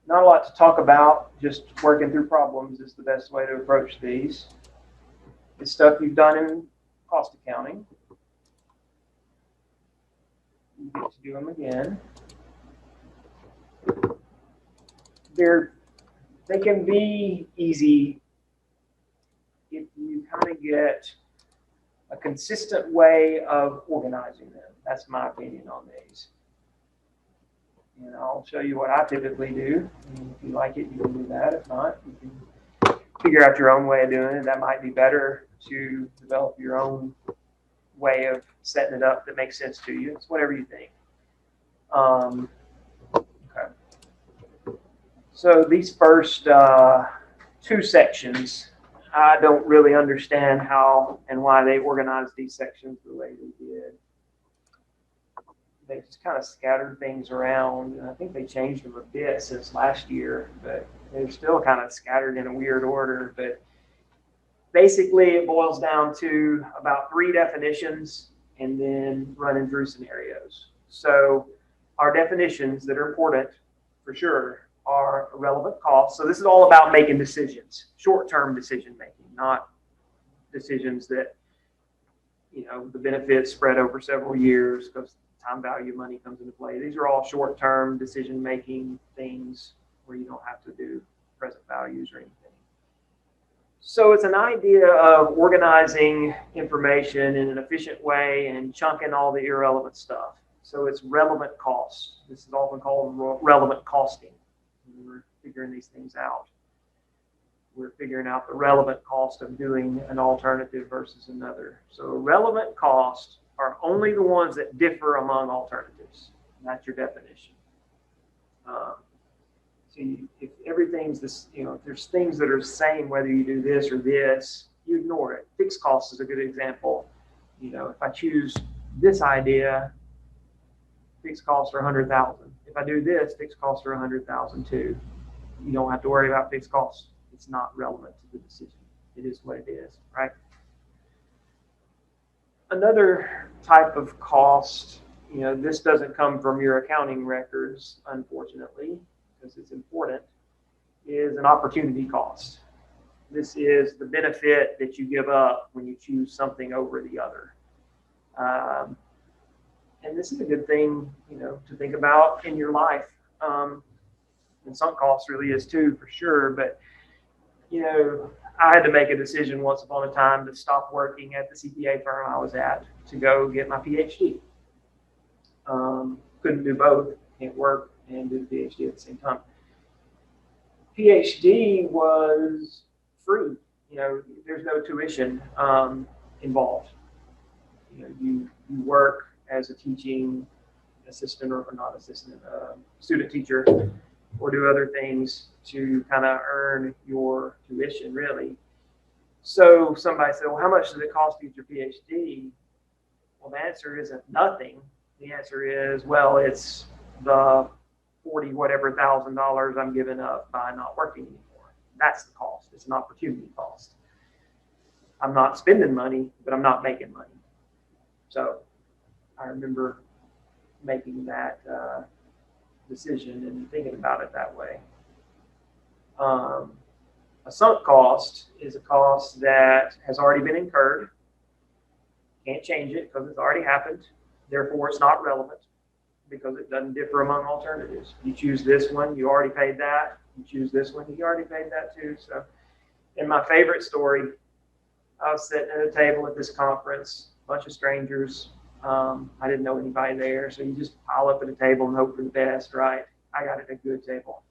Not a lot to talk about, just working through problems is the best way to approach these. It's stuff you've done in cost accounting. You get to do them again. They can be easy if you kind of get a consistent way of organizing them. That's my opinion on these. And I'll show you what I typically do. And if you like it, you can do that. If not, you can figure out your own way of doing it. That might be better to develop your own way of setting it up that makes sense to you. It's whatever you think. Okay. So these first two sections, I don't really understand how and why they organized these sections the way they did. They just kind of scattered things around, and I think they changed them a bit since last year, but they're still kind of scattered in a weird order. But basically, it boils down to about 3 definitions and then running through scenarios. So our definitions that are important for sure are relevant costs. So this is all about making decisions, short-term decision making, not decisions that, the benefits spread over several years because time value of money comes into play. These are all short-term decision-making things where you don't have to do present values or anything. So it's an idea of organizing information in an efficient way and chunking all the irrelevant stuff. So it's relevant costs. This is often called relevant costing. We're figuring these things out. We're figuring out the relevant cost of doing an alternative versus another. So relevant costs are only the ones that differ among alternatives. And that's your definition. If everything's this, if there's things that are the same, whether you do this or this, you ignore it. Fixed costs is a good example. If I choose this idea, fixed costs are 100,000. If I do this, fixed costs are 100,000 too. You don't have to worry about fixed costs. It's not relevant to the decision. It is what it is, right? Another type of cost, this doesn't come from your accounting records, unfortunately, because it's important, is an opportunity cost. This is the benefit that you give up when you choose something over the other. And this is a good thing, to think about in your life. And sunk costs really is too, for sure. But, I had to make a decision once upon a time to stop working at the CPA firm I was at to go get my PhD. Couldn't do both. Can't work and do the PhD at the same time. PhD was free. There's no tuition involved. You work as a teaching assistant or not assistant, student teacher, or do other things to kind of earn your tuition, really. So somebody said, well, how much does it cost to get your PhD? Well, the answer isn't nothing. The answer is, well, it's the 40 whatever $1,000 I'm giving up by not working anymore. That's the cost. It's an opportunity cost. I'm not spending money, but I'm not making money. So I remember making that decision and thinking about it that way. A sunk cost is a cost that has already been incurred. Can't change it because it's already happened. Therefore, it's not relevant because it doesn't differ among alternatives. You choose this one, you already paid that. You choose this one, you already paid that too. So, in my favorite story, I was sitting at a table at this conference, a bunch of strangers. I didn't know anybody there, so you just pile up at a table and hope for the best, right? I got at a good table.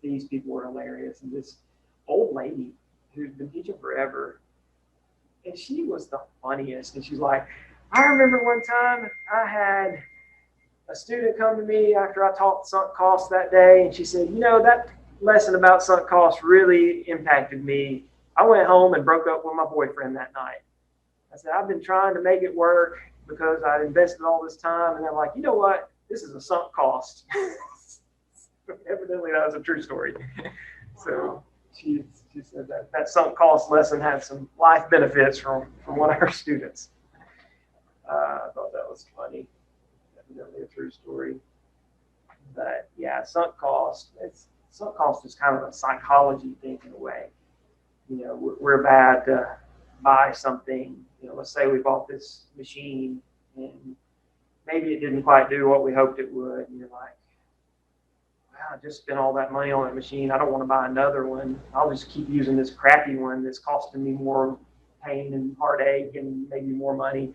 These people were hilarious. And this old lady who'd been teaching forever, and she was the funniest. And she's like, I remember one time I had a student come to me after I taught sunk costs that day, and she said, that lesson about sunk costs really impacted me. I went home and broke up with my boyfriend that night. I said, I've been trying to make it work because I invested all this time. And I'm like, you know what? This is a sunk cost. Evidently, that was a true story. So she said that sunk cost lesson had some life benefits from one of her students. I thought that was funny. Evidently a true story. But yeah, sunk cost, it's sunk cost is kind of a psychology thing in a way. You know, we're bad to buy something. You know, let's say we bought this machine and maybe it didn't quite do what we hoped it would. And you're like, wow, I just spent all that money on that machine. I don't want to buy another one. I'll just keep using this crappy one that's costing me more pain and heartache and maybe more money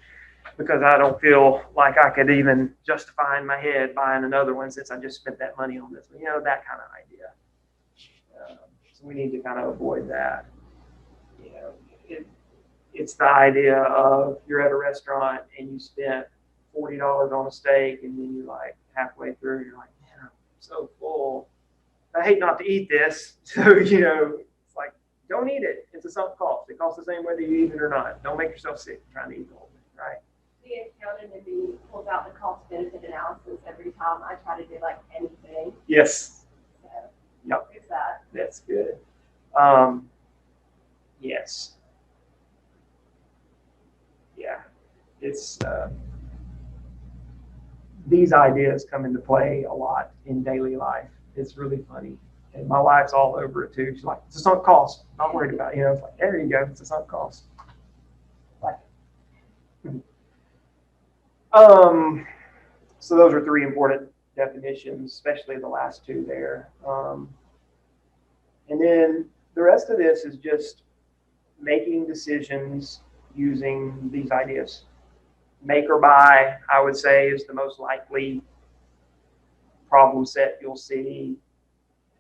because I don't feel like I could even justify in my head buying another one since I just spent that money on this one. You know, that kind of idea. So we need to kind of avoid that. You know, it's the idea of you're at a restaurant and you spent $40 on a steak and then you're like halfway through, you're like, man, I'm so full. I hate not to eat this. So, you know, it's like, don't eat it. It's a sunk cost. It costs the same whether you eat it or not. Don't make yourself sick trying to eat the whole thing, right? The accountant in me pulls out the cost benefit analysis every time I try to do like anything. Yes. So, yep. There's that. That's good. Yes. Yeah. It's these ideas come into play a lot in daily life. It's really funny. And my wife's all over it too. She's like, it's a sunk cost. Not worried about it. You know, it's like, there you go. It's a sunk cost. Like, so those are three important definitions, especially the last two there. And then the rest of this is just making decisions using these ideas. Make or buy, I would say, is the most likely problem set you'll see.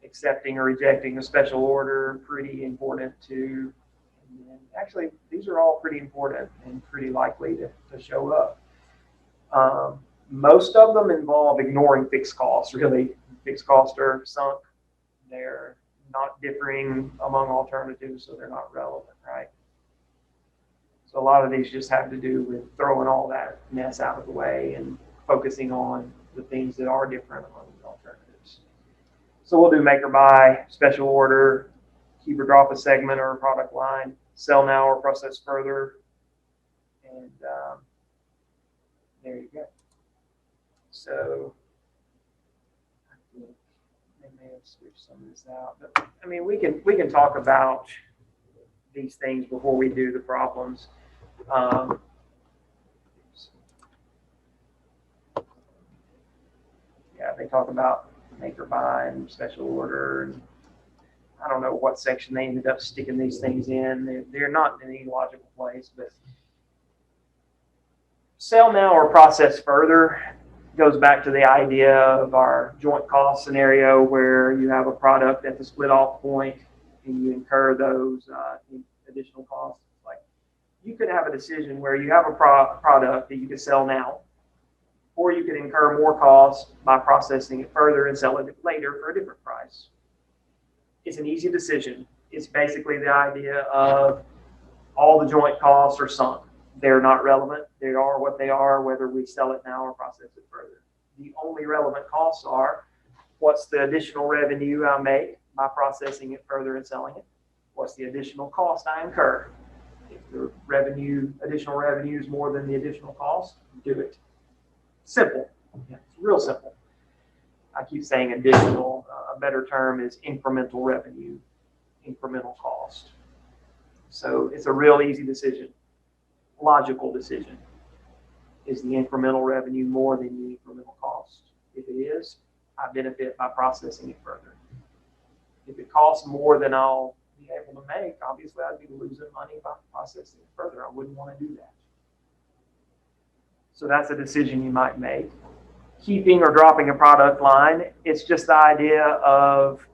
Accepting or rejecting a special order, pretty important too. And then actually, these are all pretty important and pretty likely to show up. Most of them involve ignoring fixed costs, really. Fixed costs are sunk. They're not differing among alternatives, so they're not relevant, right? So a lot of these just have to do with throwing all that mess out of the way and focusing on the things that are different among the alternatives. So we'll do make or buy, special order, keep or drop a segment or a product line, sell now or process further, and there you go. So I think they may have switched some of this out, but I mean we can talk about these things before we do the problems. Yeah, they talk about make or buy and special order, and I don't know what section they ended up sticking these things in. They're not in any logical place, but sell now or process further goes back to the idea of our joint cost scenario where you have a product at the split off point and you incur those additional costs. Like you could have a decision where you have a product that you could sell now, or you could incur more costs by processing it further and sell it later for a different price. It's an easy decision. It's basically the idea of all the joint costs are sunk. They're not relevant. They are what they are, whether we sell it now or process it further. The only relevant costs are what's the additional revenue I make by processing it further and selling it? What's the additional cost I incur? If the additional revenue is more than the additional cost, do it. Simple. Yeah, it's real simple. I keep saying additional. A better term is incremental revenue, incremental cost. So it's a real easy decision. Logical decision. Is the incremental revenue more than the incremental cost? If it is, I benefit by processing it further. If it costs more than I'll be able to make, obviously I'd be losing money by processing it further. I wouldn't want to do that. So that's a decision you might make. Keeping or dropping a product line, it's just the idea of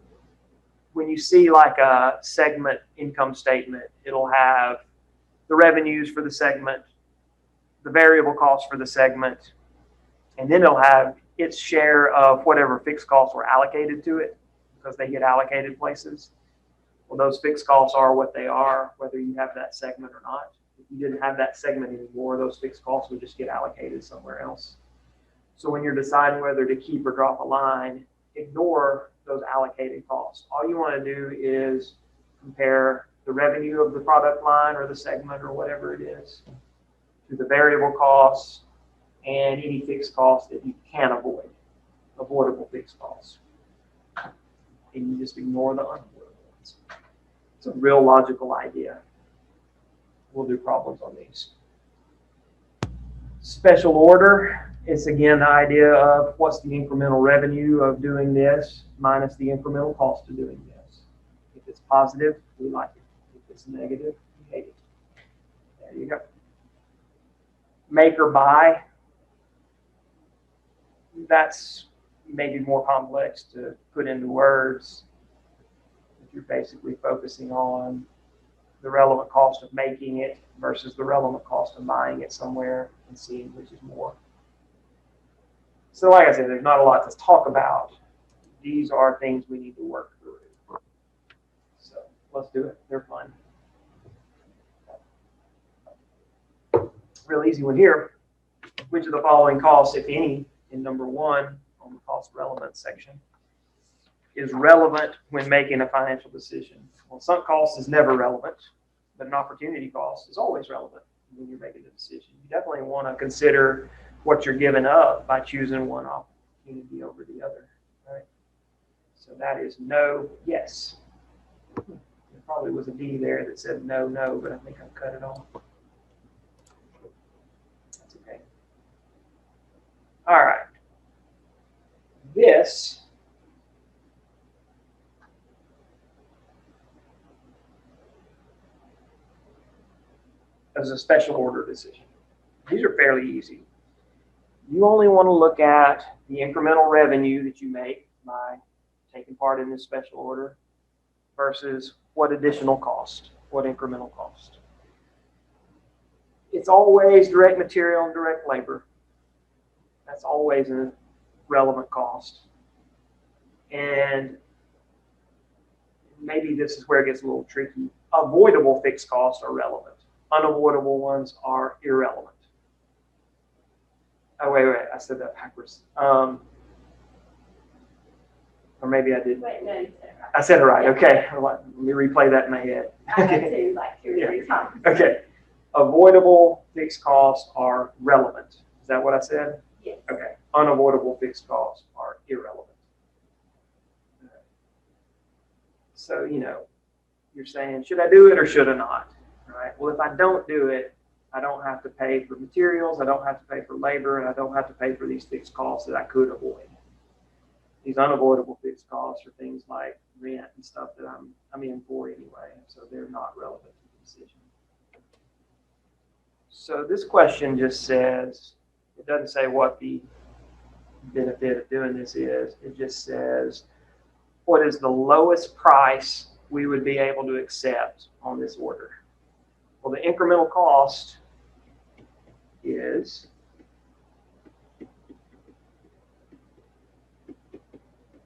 when you see like a segment income statement, it'll have the revenues for the segment, the variable costs for the segment, and then it'll have its share of whatever fixed costs were allocated to it because they get allocated places. Well, those fixed costs are what they are, whether you have that segment or not. If you didn't have that segment anymore, those fixed costs would just get allocated somewhere else. So when you're deciding whether to keep or drop a line, ignore those allocated costs. All you want to do is compare the revenue of the product line or the segment or whatever it is to the variable costs and any fixed costs that you can avoid, avoidable fixed costs. and you just ignore the unavoidable ones. It's a real logical idea. We'll do problems on these. Special order is again the idea of what's the incremental revenue of doing this minus the incremental cost of doing this. If it's positive, we like it. If it's negative, we hate it. There you go. Make or buy. That's maybe more complex to put into words. If you're basically focusing on the relevant cost of making it versus the relevant cost of buying it somewhere and seeing which is more. So like I said, there's not a lot to talk about. These are things we need to work through. So let's do it. They're fun. Real easy one here. Which of the following costs, if any, in number 1 on the cost relevance section, is relevant when making a financial decision? Well, sunk cost is never relevant, but an opportunity cost is always relevant when you're making a decision. You definitely want to consider what you're giving up by choosing one opportunity over the other, right? So that is no, yes. There probably was a D there that said no, no, but I think I cut it off. That's okay. All right. This as a special order decision. These are fairly easy. You only want to look at the incremental revenue that you make by taking part in this special order versus what additional cost, what incremental cost. It's always direct material and direct labor. That's always a relevant cost. And maybe this is where it gets a little tricky. Avoidable fixed costs are relevant. Unavoidable ones are irrelevant. Oh, wait, I said that backwards. Or maybe I didn't. Wait, no, you said it right. I said it right. Okay. Let me replay that in my head. I had to like 2 or 3 times. Okay. Avoidable fixed costs are relevant. Is that what I said? Yes. Okay. Unavoidable fixed costs are irrelevant. So, you're saying, should I do it or should I not? Right. Well, if I don't do it, I don't have to pay for materials, I don't have to pay for labor, and I don't have to pay for these fixed costs that I could avoid. These unavoidable fixed costs are things like rent and stuff that I'm in for anyway, so they're not relevant to the decision. So this question just says, it doesn't say what the benefit of doing this is. It just says, what is the lowest price we would be able to accept on this order? Well, the incremental cost is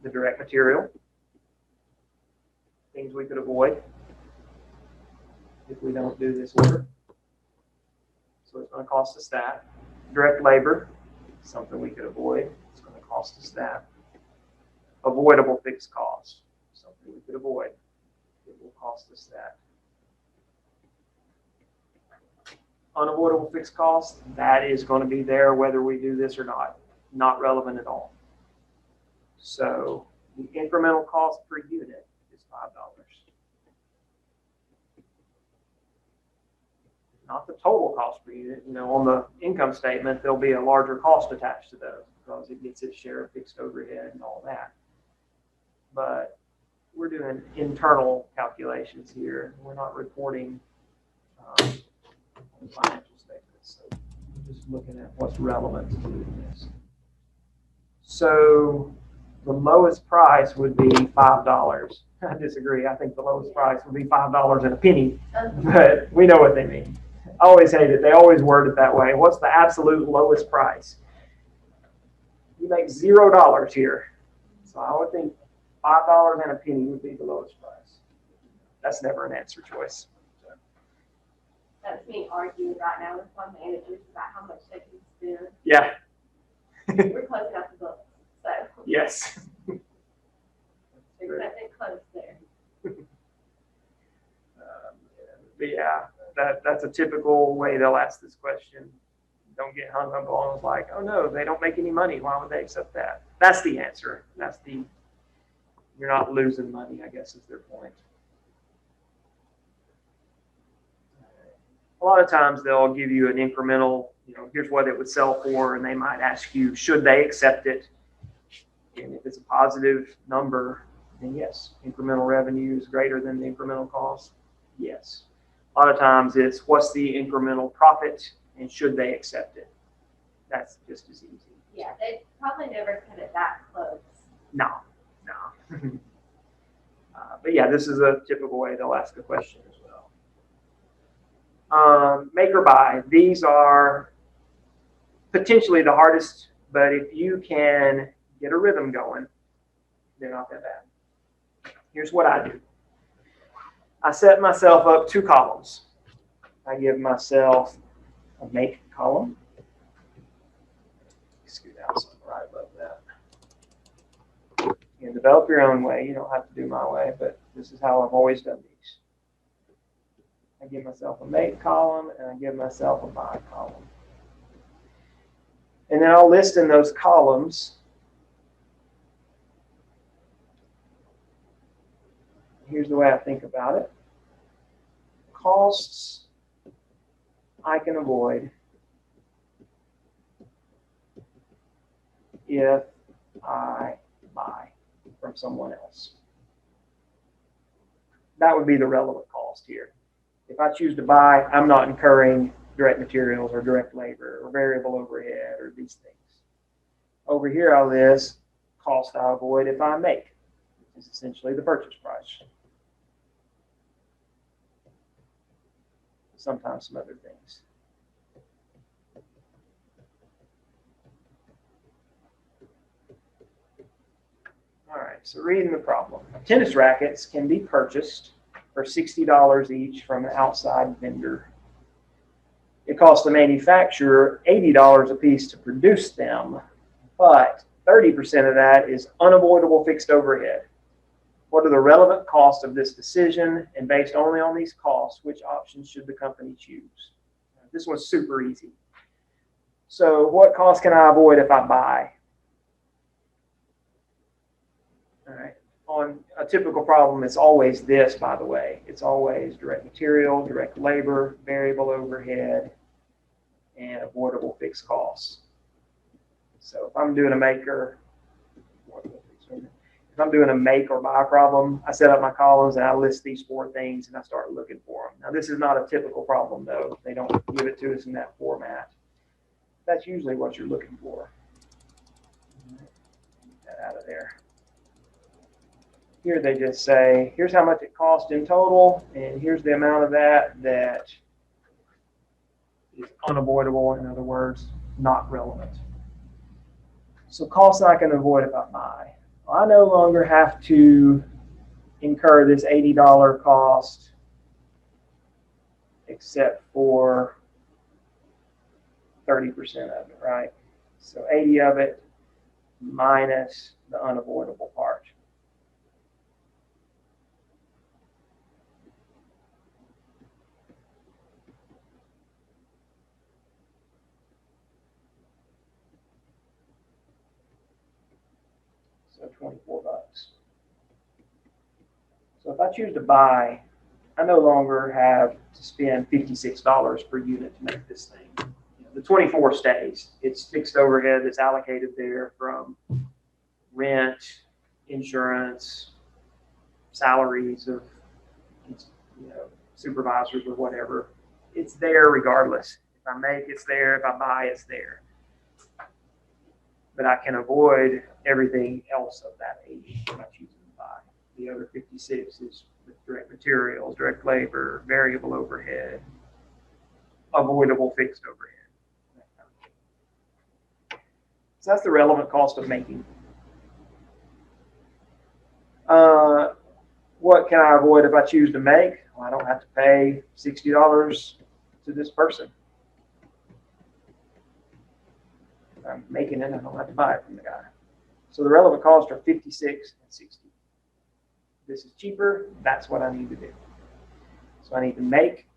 the direct material, things we could avoid if we don't do this order. So it's going to cost us that. Direct labor, something we could avoid. It's going to cost us that. Avoidable fixed costs, something we could avoid. It will cost us that. Unavoidable fixed costs, that is going to be there whether we do this or not. Not relevant at all. So the incremental cost per unit is $5. Not the total cost per unit. On the income statement, there'll be a larger cost attached to those because it gets its share of fixed overhead and all that. But we're doing internal calculations here. We're not reporting financial statements. So we're just looking at what's relevant to doing this. So the lowest price would be $5. I disagree. I think the lowest price would be $5 and a penny, but we know what they mean. I always hate it. They always word it that way. What's the absolute lowest price? You make $0 here. So I would think $5 and a penny would be the lowest price. That's never an answer choice. That's me arguing right now with my managers about how much they can spend. Yeah. We're closing out the books, so. Yes. They're cutting it close there. But yeah, that's a typical way they'll ask this question. Don't get hung up on like, oh no, they don't make any money. Why would they accept that? That's the answer. That's the You're not losing money, I guess is their point. A lot of times they'll give you an incremental, here's what it would sell for, and they might ask you, should they accept it? And if it's a positive number, then yes, incremental revenue is greater than the incremental cost. Yes. A lot of times it's what's the incremental profit and should they accept it? That's just as easy. Yeah, they probably never cut it that close. No. But yeah, this is a typical way they'll ask a question as well. Make or buy. These are potentially the hardest, but if you can get a rhythm going, they're not that bad. Here's what I do. I set myself up 2 columns. I give myself a make column. Scoot out something right above that. You can develop your own way. You don't have to do my way, but this is how I've always done these. I give myself a make column and I give myself a buy column. And then I'll list in those columns. Here's the way I think about it. Costs I can avoid if I buy from someone else. That would be the relevant cost here. If I choose to buy, I'm not incurring direct materials or direct labor or variable overhead or these things. Over here, I'll list cost I avoid if I make, which is essentially the purchase price. Sometimes some other things. All right, so reading the problem. Tennis rackets can be purchased for $60 each from an outside vendor. It costs the manufacturer $80 a piece to produce them, but 30% of that is unavoidable fixed overhead. What are the relevant costs of this decision? And based only on these costs, which options should the company choose? This one's super easy. So what costs can I avoid if I buy? All right. On a typical problem, it's always this, by the way. It's always direct material, direct labor, variable overhead, and avoidable fixed costs. So if I'm doing a make or buy problem, I set up my columns and I list these 4 things and I start looking for them. Now, this is not a typical problem, though. They don't give it to us in that format. That's usually what you're looking for. Get that out of there. Here they just say, here's how much it cost in total, and here's the amount of that is unavoidable. In other words, not relevant. So costs I can avoid if I buy. Well, I no longer have to incur this $80 cost except for 30% of it, right? So 80 of it minus the unavoidable part. So $24. So if I choose to buy, I no longer have to spend $56 per unit to make this thing. The 24 stays. It's fixed overhead that's allocated there from rent, insurance, salaries of supervisors or whatever. It's there regardless. If I make, it's there. If I buy, it's there. But I can avoid everything else of that 80 if I choose to buy. The other 56 is with direct materials, direct labor, variable overhead, avoidable fixed overhead. So that's the relevant cost of making. What can I avoid if I choose to make? Well, I don't have to pay $60 to this person. If I'm making it, I don't have to buy it from the guy. So the relevant costs are 56 and 60. This is cheaper. That's what I need to do. So I need to make,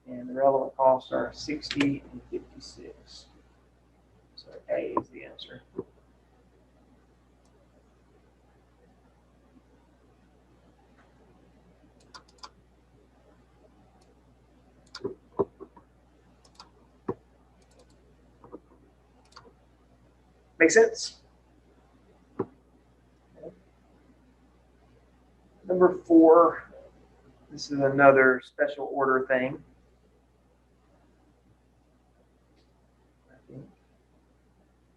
and the relevant costs are 60 and 56. So A is the answer. Make sense? Number 4, this is another special order thing.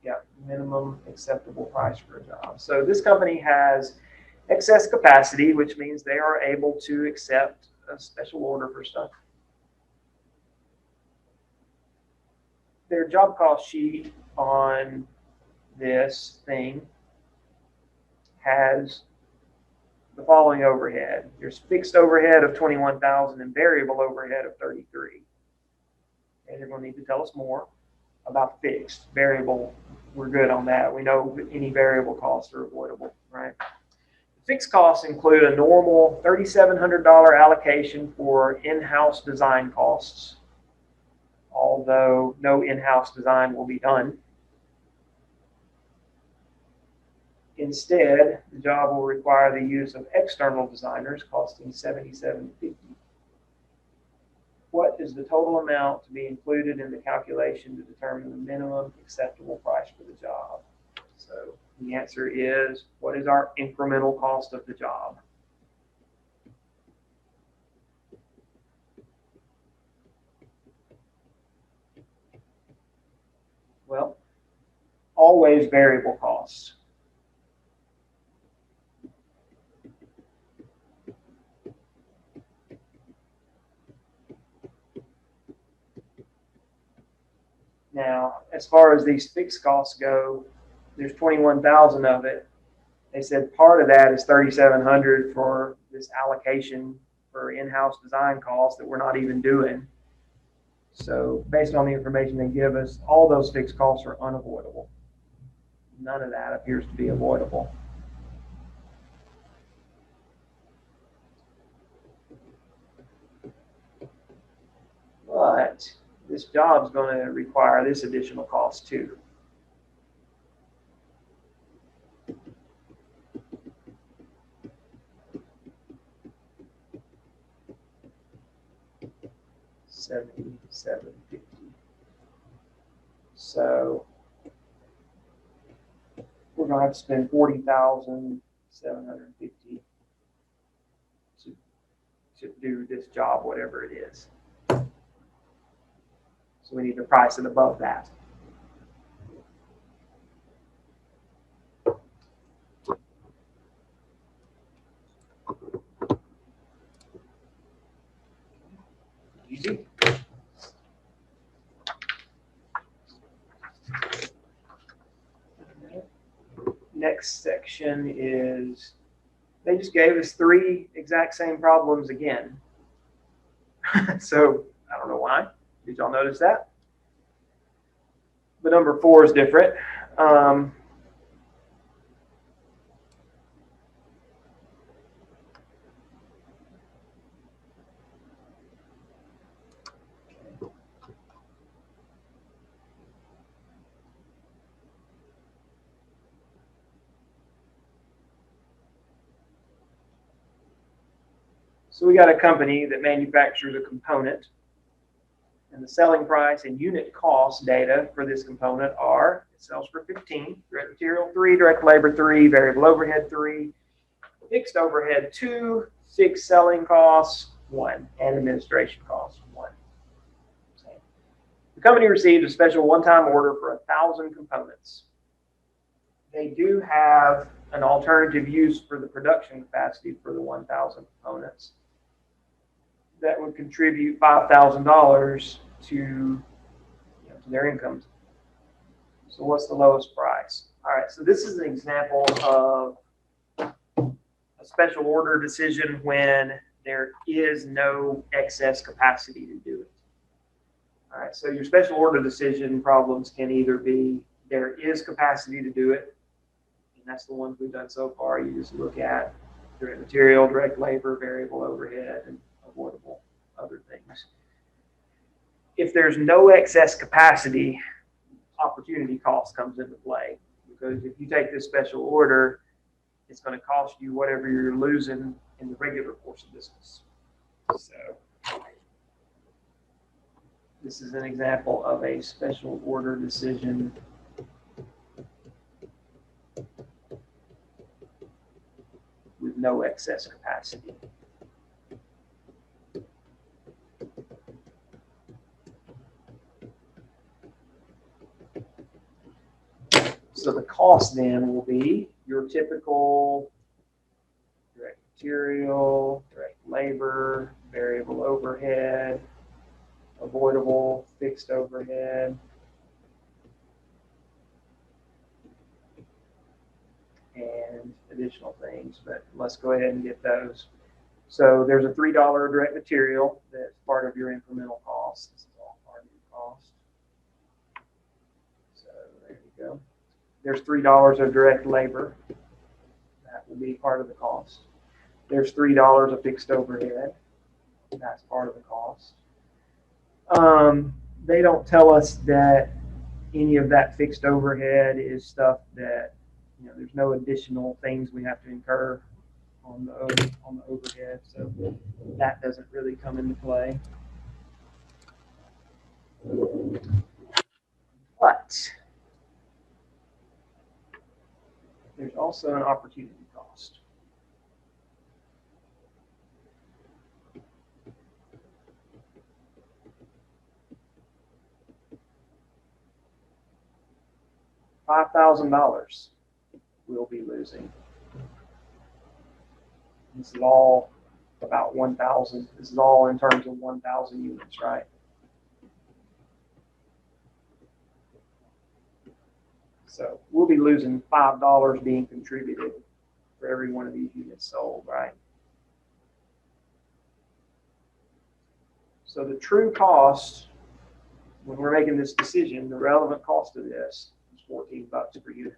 Yeah, minimum acceptable price for a job. So this company has excess capacity, which means they are able to accept a special order for stuff. Their job cost sheet on this thing has the following overhead. There's fixed overhead of 21,000 and variable overhead of 33. And they're going to need to tell us more about fixed. Variable, we're good on that. We know any variable costs are avoidable, right? Fixed costs include a normal $3,700 allocation for in-house design costs, although no in-house design will be done. Instead, the job will require the use of external designers costing $77.50. What is the total amount to be included in the calculation to determine the minimum acceptable price for the job? So the answer is, what is our incremental cost of the job? Well, always variable costs. Now, as far as these fixed costs go, there's 21,000 of it. They said part of that is 3,700 for this allocation for in-house design costs that we're not even doing. So based on the information they give us, all those fixed costs are unavoidable. None of that appears to be avoidable. But this job is going to require this additional cost too. $77.50. So we're going to have to spend $40,750 to do this job, whatever it is. So we need to price it above that. Easy. Next section is, they just gave us 3 exact same problems again. So I don't know why. Did y'all notice that? But number 4 is different. So we got a company that manufactures a component, and the selling price and unit cost data for this component are, it sells for 15, direct material 3, direct labor 3, variable overhead 3, fixed overhead 2, fixed selling costs 1, and administration costs 1. The company received a special one-time order for 1,000 components. They do have an alternative use for the production capacity for the 1,000 components that would contribute $5,000 to their incomes. So what's the lowest price? All right, so this is an example of a special order decision when there is no excess capacity to do it. All right, so your special order decision problems can either be there is capacity to do it, and that's the ones we've done so far. You just look at direct material, direct labor, variable overhead, and avoidable other things. If there's no excess capacity, opportunity cost comes into play, because if you take this special order, it's going to cost you whatever you're losing in the regular course of business. So this is an example of a special order decision no excess capacity. So the cost then will be your typical direct material, direct labor, variable overhead, avoidable fixed overhead, and additional things, but let's go ahead and get those. So there's a $3 direct material that's part of your incremental cost. This is all part of your cost. So there you go. There's $3 of direct labor. That will be part of the cost. There's $3 of fixed overhead. That's part of the cost. They don't tell us that any of that fixed overhead is stuff that, there's no additional things we have to incur on the overhead, so that doesn't really come into play. But there's also an opportunity cost. $5,000 we'll be losing. This is all about 1,000. This is all in terms of 1,000 units, right? So we'll be losing $5 being contributed for every one of these units sold, right? So the true cost, when we're making this decision, the relevant cost of this is $14 per unit.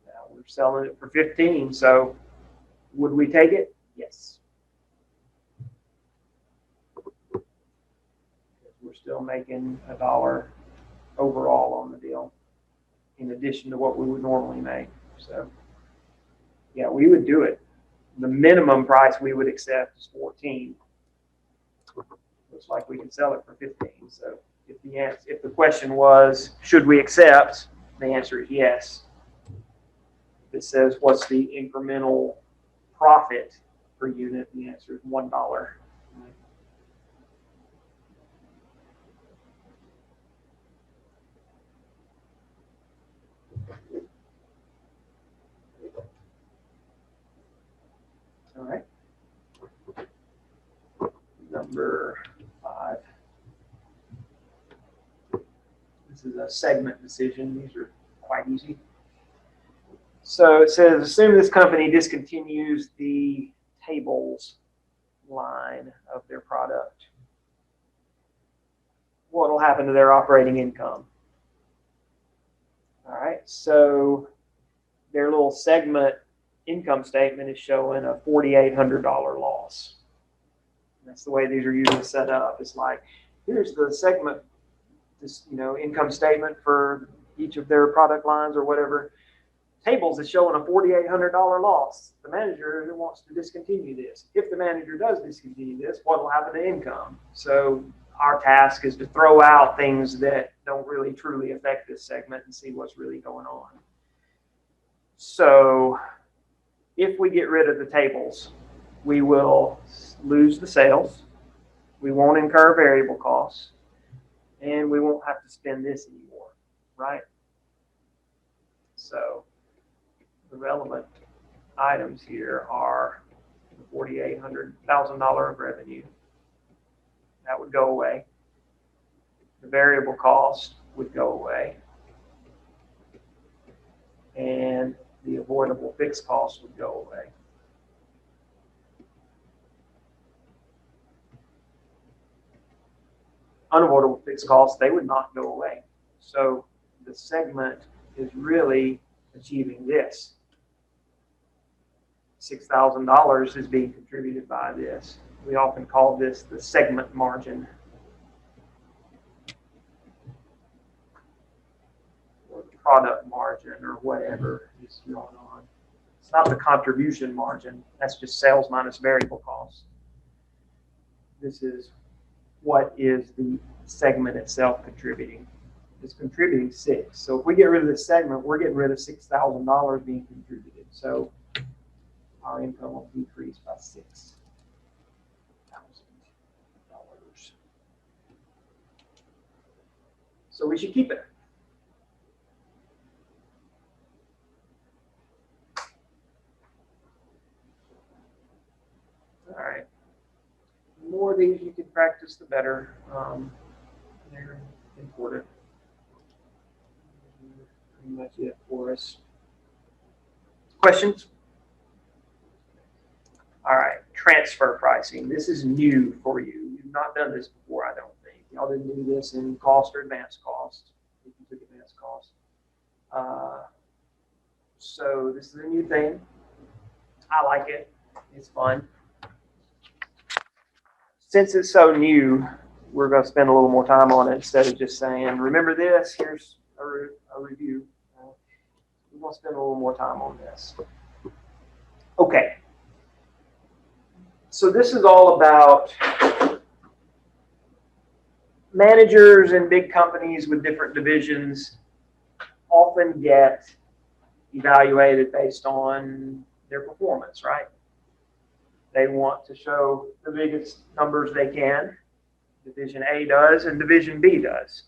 Now we're selling it for 15, so would we take it? Yes. We're still making $1 overall on the deal, in addition to what we would normally make. So, yeah, we would do it. The minimum price we would accept is 14. Looks like we can sell it for 15. So, if the question was, should we accept? The answer is yes. If it says, what's the incremental profit per unit? The answer is $1. All right. Number 5. This is a segment decision. These are quite easy. So it says, assume this company discontinues the tables line of their product. What will happen to their operating income? All right, so their little segment income statement is showing a $4,800 loss. That's the way these are usually set up. It's like, here's the segment, income statement for each of their product lines or whatever. Tables is showing a $4,800 loss. The manager wants to discontinue this. If the manager does discontinue this, what will happen to income? So our task is to throw out things that don't really truly affect this segment and see what's really going on. So if we get rid of the tables, we will lose the sales, we won't incur variable costs, and we won't have to spend this anymore, right? So the relevant items here are the $4,800,000 of revenue. That would go away. The variable cost would go away. And the avoidable fixed costs would go away. Unavoidable fixed costs, they would not go away. So the segment is really achieving this. $6,000 is being contributed by this. We often call this the segment margin, or the product margin, or whatever is going on. It's not the contribution margin. That's just sales minus variable costs. This is what is the segment itself contributing. is contributing 6. So if we get rid of this segment, we're getting rid of $6,000 being contributed. So our income will decrease by $6,000. So we should keep it. All right. The more of these you can practice, the better. They're important. Pretty much it for us. Questions? All right. Transfer pricing. This is new for you. You've not done this before, I don't think. Y'all didn't do this in cost or advanced cost, if you took advanced cost. So this is a new thing. I like it. It's fun. Since it's so new, we're going to spend a little more time on it instead of just saying, remember this, here's a review. We're going to spend a little more time on this. Okay. So this is all about managers in big companies with different divisions often get evaluated based on their performance, right? They want to show the biggest numbers they can. Division A does and Division B does.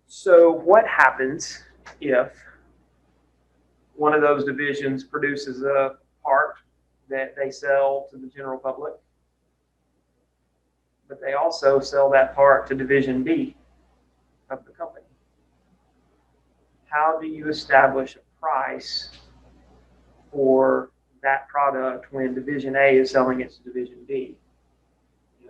So what happens if one of those divisions produces a part that they sell to the general public, but they also sell that part to Division B of the company? How do you establish a price for that product when Division A is selling it to Division B?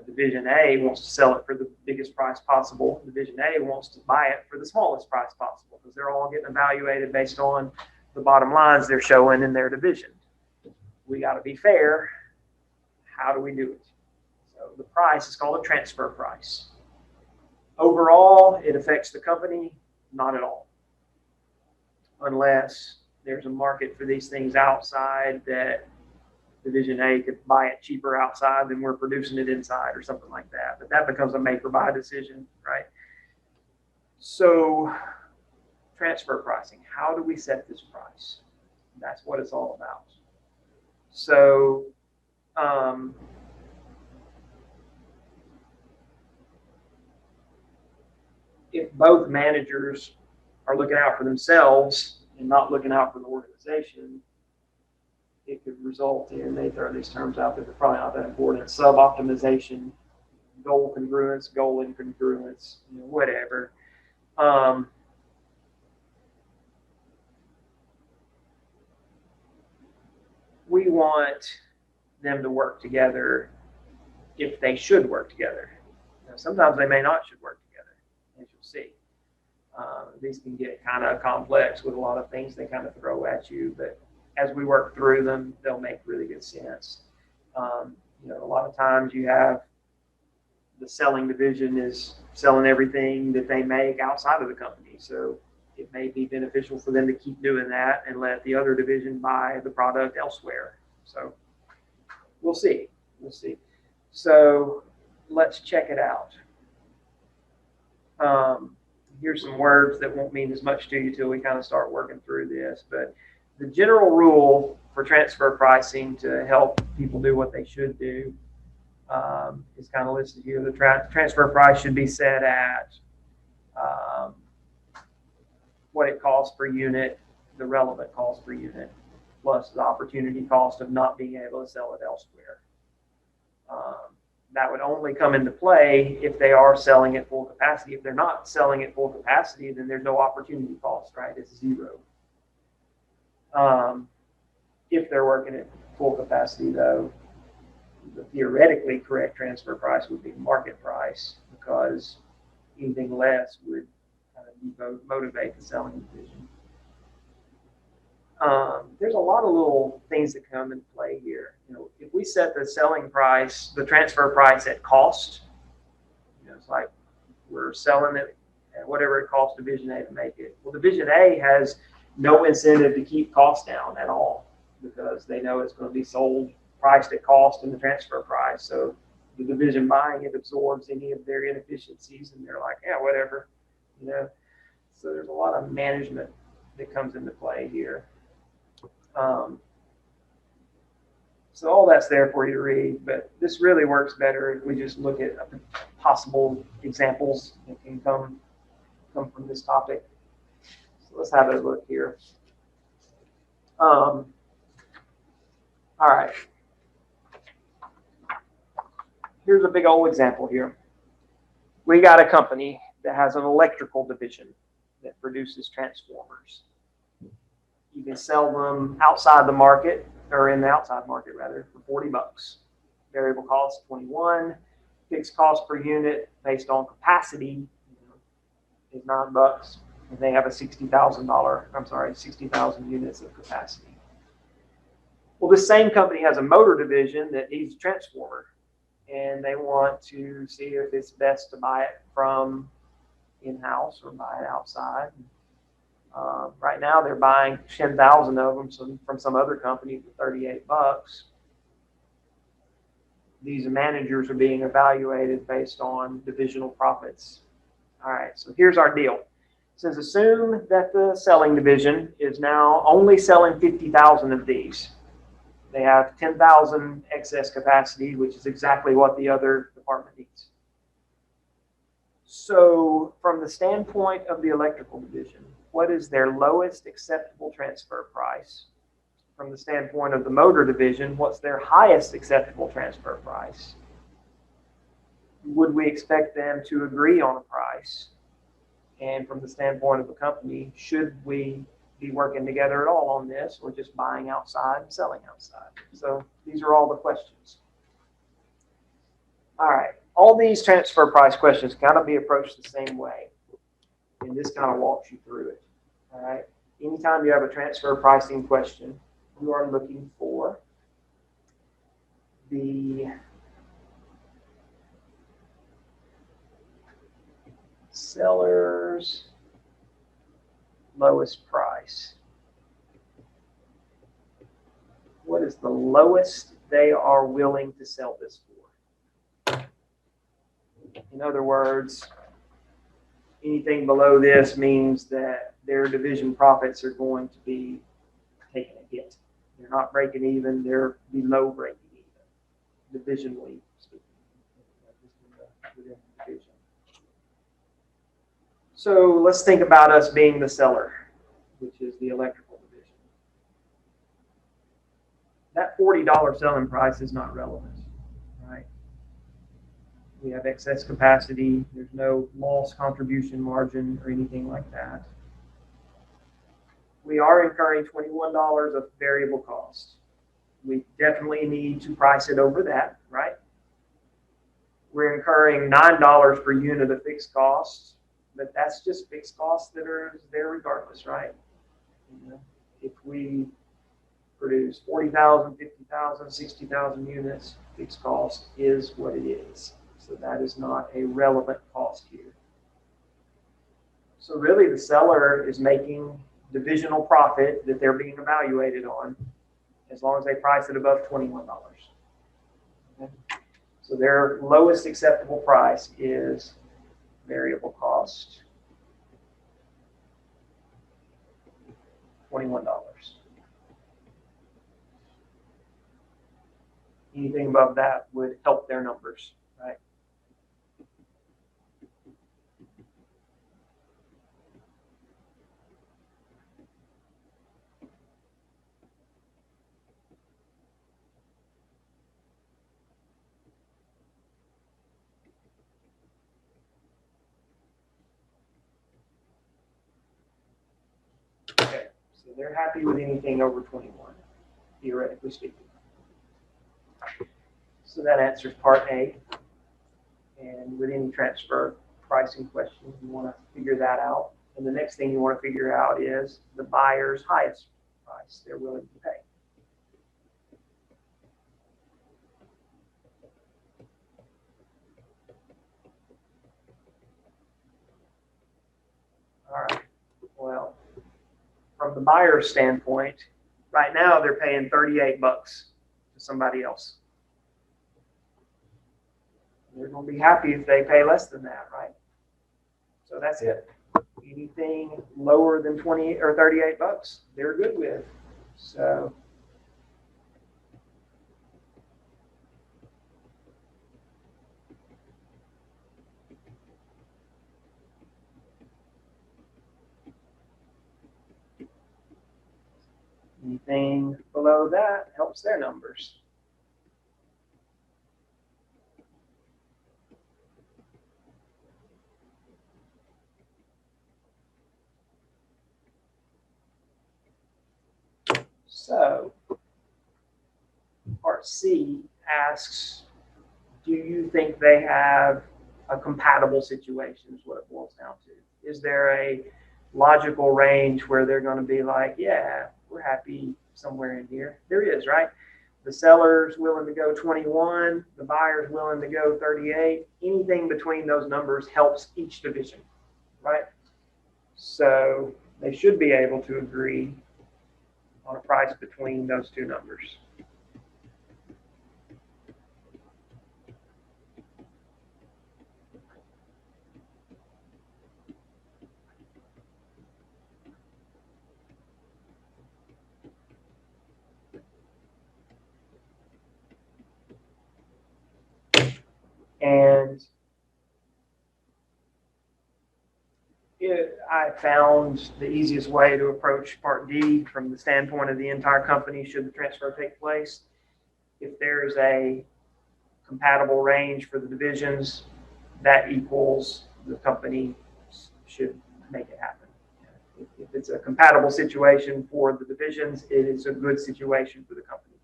Division A wants to sell it for the biggest price possible. Division A wants to buy it for the smallest price possible because they're all getting evaluated based on the bottom lines they're showing in their division. We got to be fair. How do we do it? So the price is called a transfer price. Overall, it affects the company? Not at all. Unless there's a market for these things outside that Division A could buy it cheaper outside than we're producing it inside or something like that. But that becomes a make or buy decision, right? So transfer pricing, how do we set this price? That's what it's all about. So if both managers are looking out for themselves and not looking out for the organization, it could result in, they throw these terms out that they're probably not that important, sub-optimization, goal congruence, goal incongruence, whatever. We want them to work together if they should work together. Now, sometimes they may not should work together, as you'll see. These can get kind of complex with a lot of things they kind of throw at you, but as we work through them, they'll make really good sense. A lot of times you have the selling division is selling everything that they make outside of the company. So it may be beneficial for them to keep doing that and let the other division buy the product elsewhere. So we'll see. We'll see. So let's check it out. Here's some words that won't mean as much to you till we kind of start working through this. But the general rule for transfer pricing to help people do what they should do is kind of listed here. The transfer price should be set at what it costs per unit, the relevant cost per unit, plus the opportunity cost of not being able to sell it elsewhere. That would only come into play if they are selling at full capacity. If they're not selling at full capacity, then there's no opportunity cost, right? It's zero. If they're working at full capacity, though, the theoretically correct transfer price would be market price, because anything less would kind of motivate the selling division. There's a lot of little things that come into play here. If we set the selling price, the transfer price at cost, it's like we're selling it at whatever it costs Division A to make it. Well, Division A has no incentive to keep costs down at all because they know it's going to be sold priced at cost in the transfer price. So the division buying it absorbs any of their inefficiencies, and they're like, yeah, whatever. you know. So there's a lot of management that comes into play here. So all that's there for you to read, but this really works better if we just look at possible examples that can come from this topic. So let's have a look here. All right. Here's a big old example here. We got a company that has an electrical division that produces transformers. You can sell them outside the market, or in the outside market rather, for 40 bucks. Variable cost 21. Fixed cost per unit based on capacity is $9, and they have a $60,000 units of capacity. Well, this same company has a motor division that needs a transformer, and they want to see if it's best to buy it from in-house or buy it outside. Right now, they're buying 10,000 of them from some other company for 38 bucks. These managers are being evaluated based on divisional profits. All right, so here's our deal. It says assume that the selling division is now only selling 50,000 of these. They have 10,000 excess capacity, which is exactly what the other department needs. So from the standpoint of the electrical division, what is their lowest acceptable transfer price? From the standpoint of the motor division, what's their highest acceptable transfer price? Would we expect them to agree on a price? And from the standpoint of the company, should we be working together at all on this, or just buying outside and selling outside? So these are all the questions. All right, all these transfer price questions kind of be approached the same way, and this kind of walks you through it. All right, anytime you have a transfer pricing question, you are looking for the seller's lowest price. What is the lowest they are willing to sell this for? In other words, anything below this means that their division profits are going to be taking a hit. They're not breaking even, they're below breaking even, divisionally speaking. So let's think about us being the seller, which is the electrical division. That $40 selling price is not relevant, right? We have excess capacity. There's no loss contribution margin or anything like that. We are incurring $21 of variable cost. We definitely need to price it over that, right? We're incurring $9 per unit of fixed costs, but that's just fixed costs that are there regardless, right? You know, if we produce 40,000, 50,000, 60,000 units, fixed cost is what it is. So that is not a relevant cost here. So really the seller is making divisional profit that they're being evaluated on as long as they price it above $21. Okay? So their lowest acceptable price is variable cost, $21. Anything above that would help their numbers, right? Okay, so they're happy with anything over 21, theoretically speaking. So that answers part A. And with any transfer pricing questions, you want to figure that out. And the next thing you want to figure out is the buyer's highest price they're willing to pay. All right, well, from the buyer's standpoint, right now they're paying 38 bucks to somebody else. They're going to be happy if they pay less than that, right? So that's it. anything lower than 20 or 38 bucks, they're good with. So anything below that helps their numbers. So part C asks, do you think they have a compatible situation is what it boils down to. Is there a logical range where they're going to be like, yeah, we're happy somewhere in here? There is, right? The seller's willing to go 21, the buyer's willing to go 38. Anything between those numbers helps each division, right? So they should be able to agree on a price between those two numbers. And I found the easiest way to approach Part D from the standpoint of the entire company should the transfer take place. If there's a compatible range for the divisions, that equals the company should make it happen. If it's a compatible situation for the divisions, it is a good situation for the company.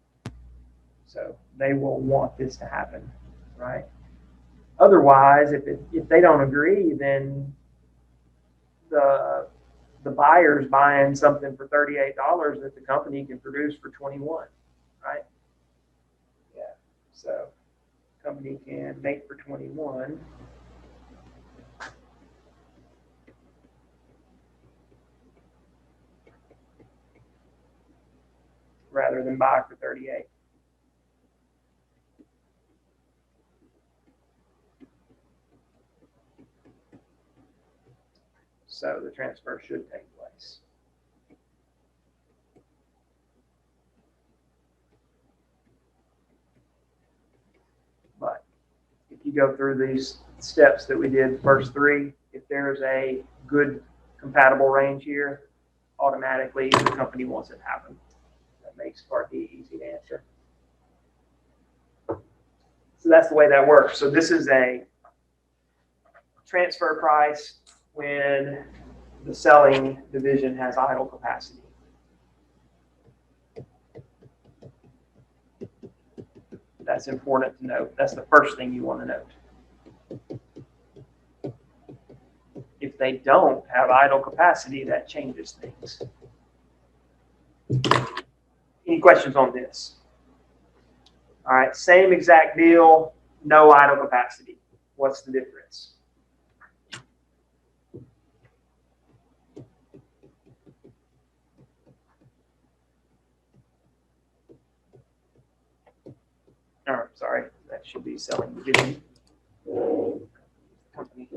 So they will want this to happen, right? Otherwise, if they don't agree, then the buyer's buying something for $38 that the company can produce for 21, right? Yeah. So company can make for 21. Rather than buy for 38. So the transfer should take place. But if you go through these steps that we did, first three, if there's a good compatible range here, automatically the company wants it to happen. That makes Part D easy to answer. So that's the way that works. So this is a transfer price when the selling division has idle capacity. That's important to note. That's the first thing you want to note. If they don't have idle capacity, that changes things. Any questions on this? All right, same exact deal, no idle capacity. What's the difference? Oh, sorry, that should be selling division. Company.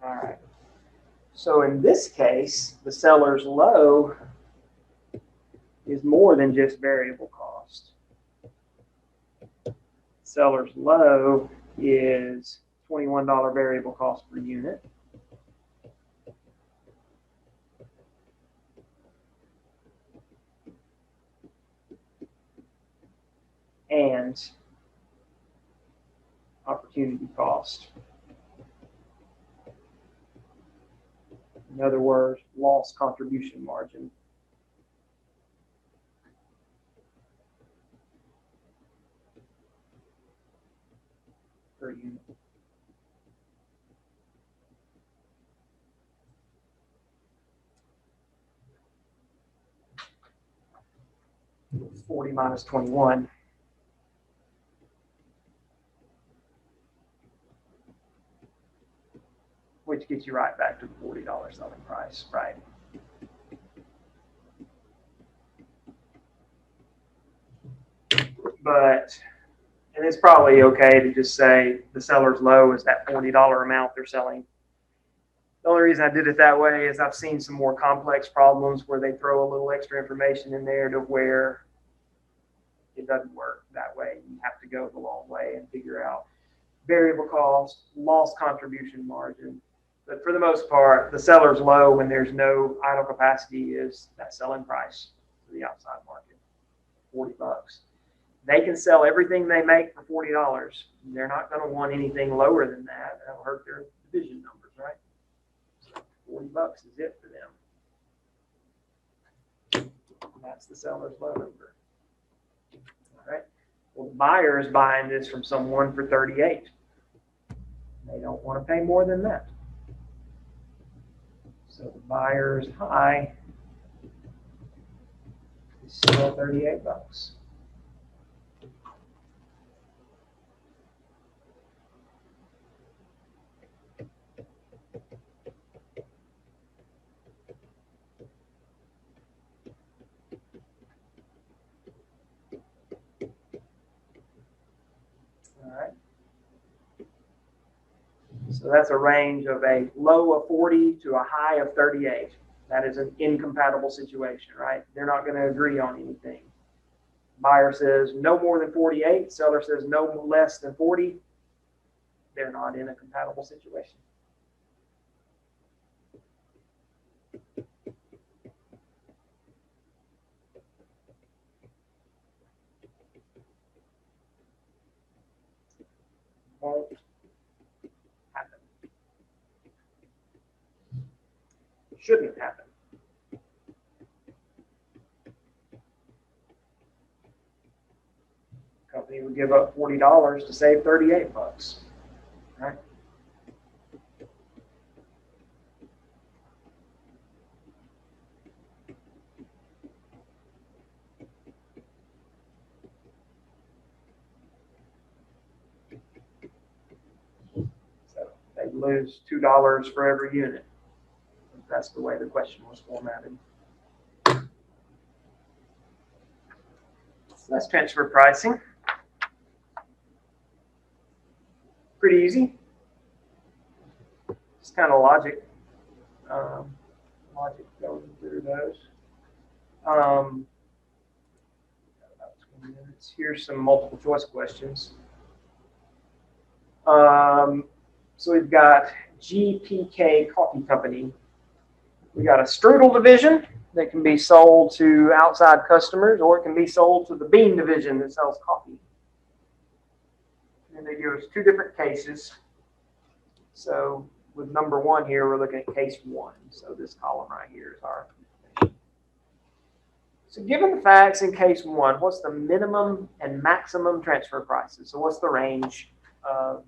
All right. So in this case, the seller's low is more than just variable cost. Seller's low is $21 variable cost per unit. And opportunity cost. In other words, loss contribution margin. Per unit. $40 minus 21. Which gets you right back to the $40 selling price, right? it's probably okay to just say the seller's low is that $40 amount they're selling. The only reason I did it that way is I've seen some more complex problems where they throw a little extra information in there to where it doesn't work that way. You have to go the long way and figure out variable cost, loss contribution margin. But for the most part, the seller's low when there's no idle capacity is that selling price to the outside market, $40. They can sell everything they make for $40. They're not going to want anything lower than that. That'll hurt their division numbers, right? So $40 is it for them. That's the seller's low number. All right. Well, the buyer is buying this from someone for 38. They don't want to pay more than that. So the buyer's high is still $38. All right. So that's a range of a low of 40 to a high of 38. That is an incompatible situation, right? They're not going to agree on anything. Buyer says no more than 48. Seller says no less than 40. They're not in a compatible situation. Won't happen. Shouldn't happen. Company would give up $40 to save $38, right? So they lose $2 for every unit. That's the way the question was formatted. So that's transfer pricing. Pretty easy. It's kind of logic. Logic going through those. About 20 minutes. Here's some multiple choice questions. So we've got GPK Coffee Company. We got a strudel division that can be sold to outside customers, or it can be sold to the bean division that sells coffee. And they give us two different cases. So with number one here, we're looking at case one. So this column right here is our information. So given the facts in case one, what's the minimum and maximum transfer prices? So what's the range?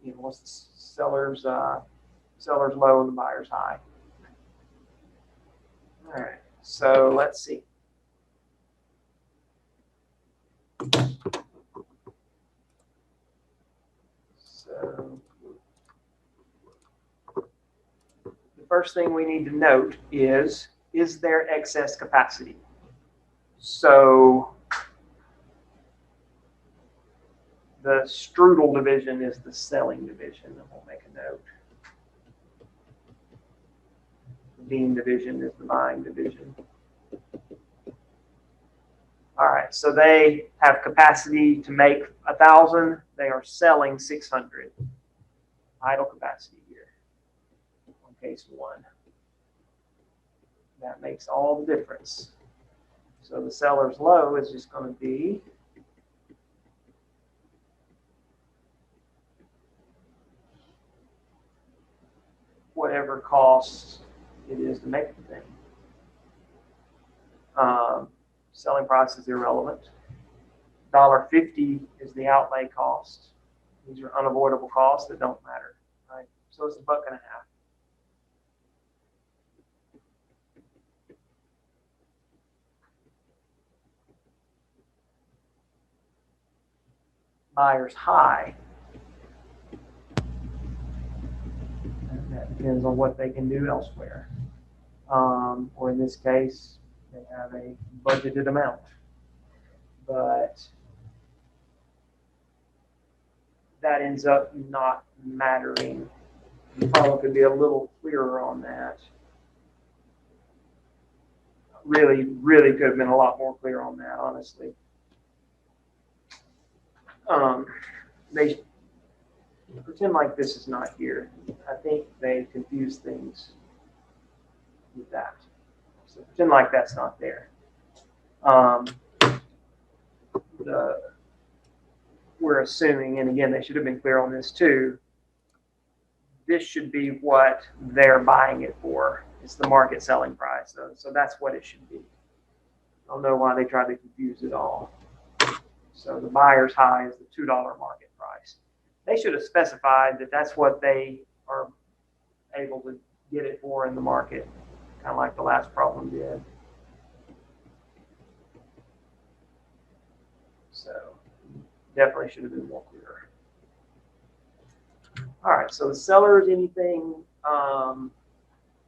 What's the seller's low and the buyer's high? All right, so let's see. So the first thing we need to note is there excess capacity? So the strudel division is the selling division, and we'll make a note. The bean division is the buying division. All right, so they have capacity to make 1,000. They are selling 600. Idle capacity here on case one. That makes all the difference. So the seller's low is just going to be whatever cost it is to make the thing. Selling price is irrelevant. $1.50 is the outlay cost. These are unavoidable costs that don't matter, right? So it's $1.50. Buyer's high. And that depends on what they can do elsewhere. Or in this case, they have a budgeted amount. But that ends up not mattering. You probably could be a little clearer on that. Really, really could have been a lot more clear on that, honestly. They pretend like this is not here. I think they confuse things with that. So pretend like that's not there. We're assuming, and again, they should have been clear on this too, this should be what they're buying it for. It's the market selling price. So that's what it should be. I don't know why they tried to confuse it all. So the buyer's high is the $2 market price. They should have specified that that's what they are able to get it for in the market, kind of like the last problem did. So definitely should have been more clear. All right, so the seller's anything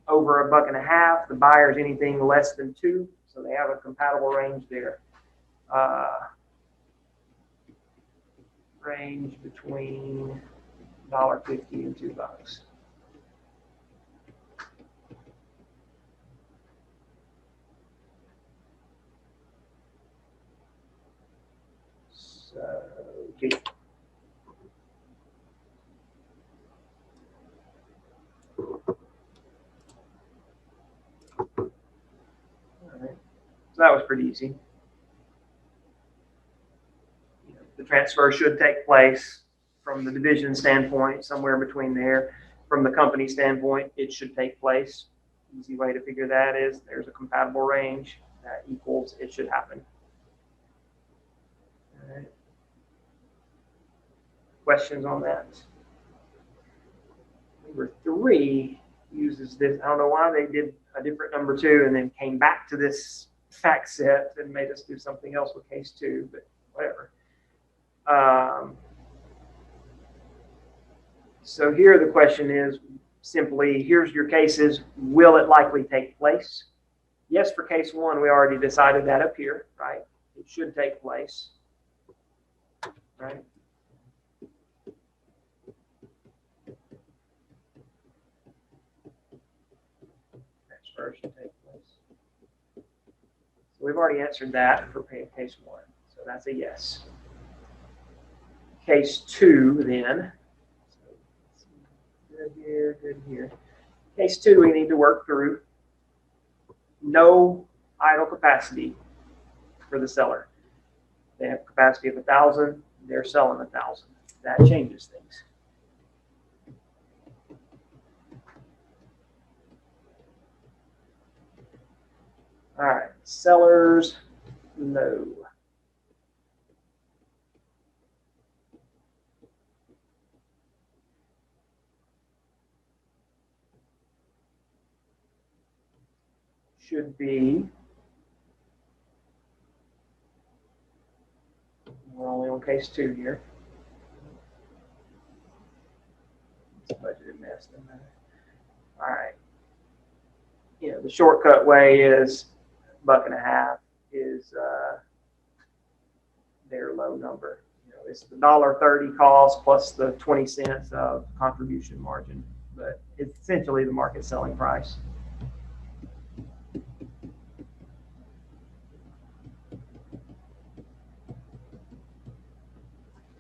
over $1.50. The buyer's anything less than 2. So they have a compatible range there. Range between $1.50 and $2. So, okay. All right. So that was pretty easy. The transfer should take place from the division standpoint, somewhere between there. From the company standpoint, it should take place. Easy way to figure that is there's a compatible range that equals it should happen. All right. Questions on that? Number 3 uses this. I don't know why they did a different number 2 and then came back to this fact set and made us do something else with case 2, but whatever. So here the question is simply, here's your cases. Will it likely take place? Yes, for case 1, we already decided that up here, right? It should take place, right? Transfer should take place. So we've already answered that for case 1. So that's a yes. Case 2 then. Good here, good here. Case 2 we need to work through. No idle capacity for the seller. They have capacity of 1,000. They're selling 1,000. That changes things. All right, sellers, no. Should be, we're only on case 2 here. It's a budgeted mess. All right. The shortcut way is $1.50 is their low number. It's the $1.30 cost plus the 20 cents of contribution margin, but it's essentially the market selling price.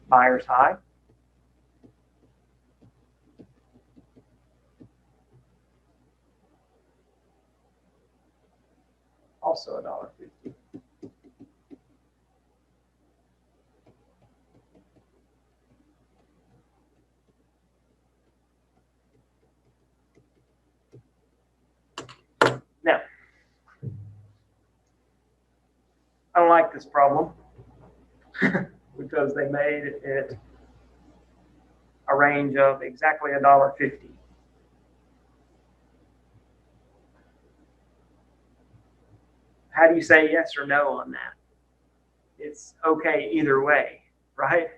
Buyer's high. Also $1.50. Now, I don't like this problem because they made it a range of exactly $1.50. How do you say yes or no on that? It's okay either way, right?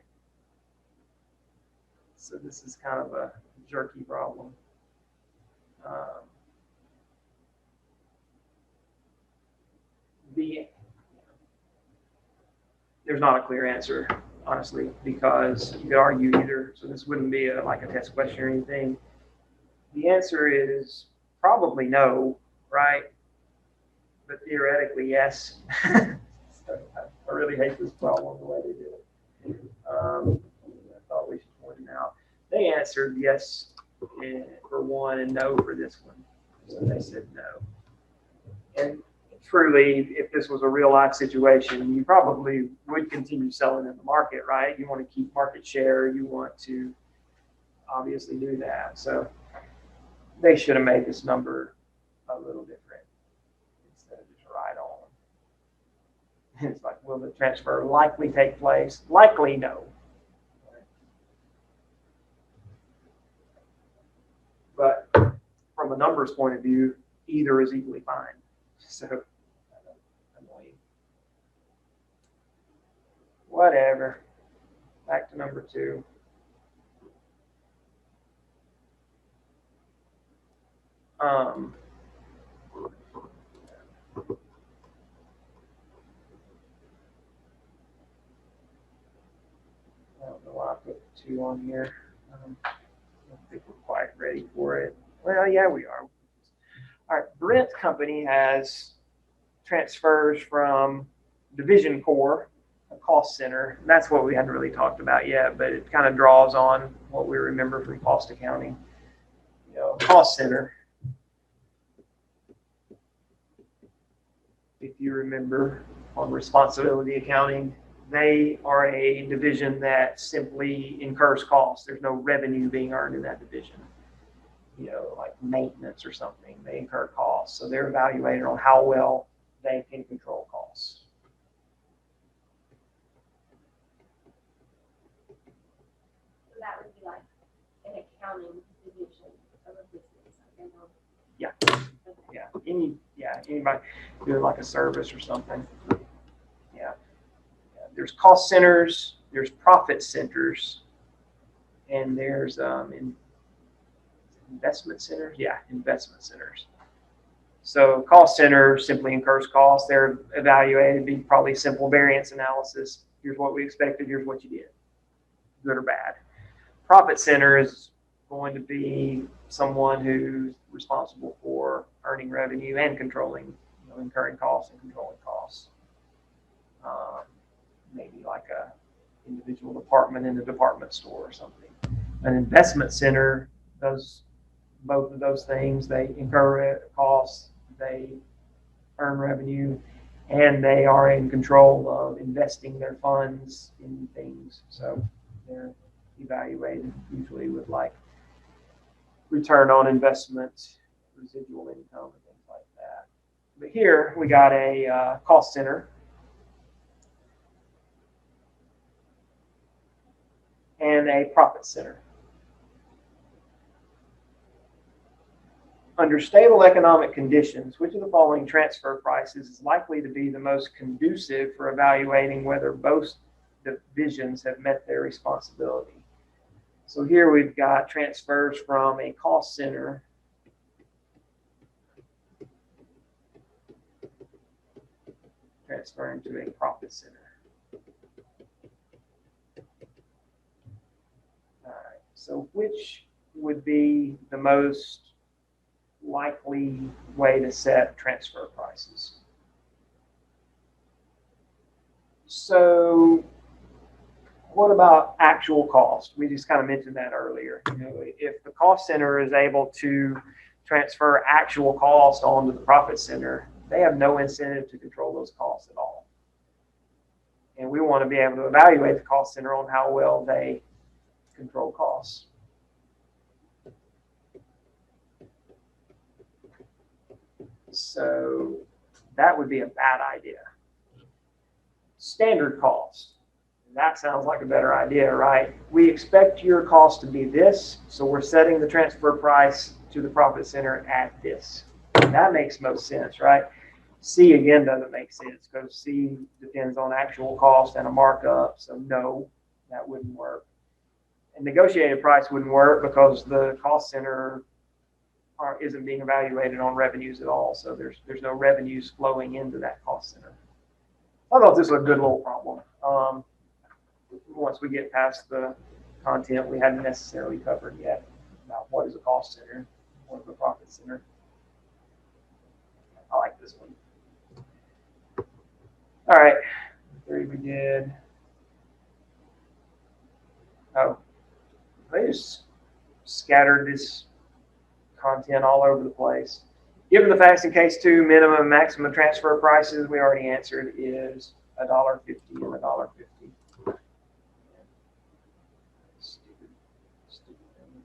So this is kind of a jerky problem. There's not a clear answer honestly, because you could argue either. So this wouldn't be like a test question or anything. The answer is probably no, right? But theoretically, yes. So I really hate this problem the way they did it. I thought we should point it out. They answered yes for one and no for this one. So they said no. And truly, if this was a real life situation, you probably would continue selling in the market, right? You want to keep market share. You want to obviously do that. So they should have made this number a little different instead of just right on. It's like, will the transfer likely take place? Likely, no. But from a numbers point of view, either is equally fine. So, annoying. Whatever. Back to number 2. I don't know why I put 2 on here. I don't think we're quite ready for it. Well, yeah, we are. All right, Brent's company has transfers from division core, a cost center. That's what we hadn't really talked about yet, but it kind of draws on what we remember from cost accounting. You know, cost center, if you remember on responsibility accounting, they are a division that simply incurs costs. There's no revenue being earned in that division. You know, like maintenance or something, they incur costs. So they're evaluated on how well they can control costs. So that would be like an accounting division of a business. Yeah. Anybody doing like a service or something. Yeah. There's cost centers, there's profit centers, and there's investment centers. Yeah, investment centers. So cost center simply incurs costs. They're evaluated, be probably simple variance analysis. Here's what we expected, here's what you did, good or bad. Profit center is going to be someone who's responsible for earning revenue and controlling, incurring costs and controlling costs. Maybe like a individual department in a department store or something. An investment center does both of those things. They incur costs, they earn revenue, and they are in control of investing their funds in things. So they're evaluated usually with like return on investment, residual income, and things like that. But here we got a cost center. And a profit center. Under stable economic conditions, which of the following transfer prices is likely to be the most conducive for evaluating whether both divisions have met their responsibility? So here we've got transfers from a cost center transferring to a profit center. So which would be the most likely way to set transfer prices? So what about actual cost? We just kind of mentioned that earlier. If the cost center is able to transfer actual cost onto the profit center, they have no incentive to control those costs at all. And we want to be able to evaluate the cost center on how well they control costs. So that would be a bad idea. Standard cost. That sounds like a better idea, right? We expect your cost to be this, so we're setting the transfer price to the profit center at this. That makes most sense, right? C again doesn't make sense because C depends on actual cost and a markup, so no, that wouldn't work. And negotiated price wouldn't work because the cost center isn't being evaluated on revenues at all. So there's no revenues flowing into that cost center. I thought this was a good little problem. once we get past the content we hadn't necessarily covered yet about what is a cost center, what is a profit center. I like this one. All right, 3 we did. Oh, they just scattered this content all over the place. Given the facts in case 2, minimum and maximum transfer prices, we already answered, is $1.50 and $1.50. Stupid thing.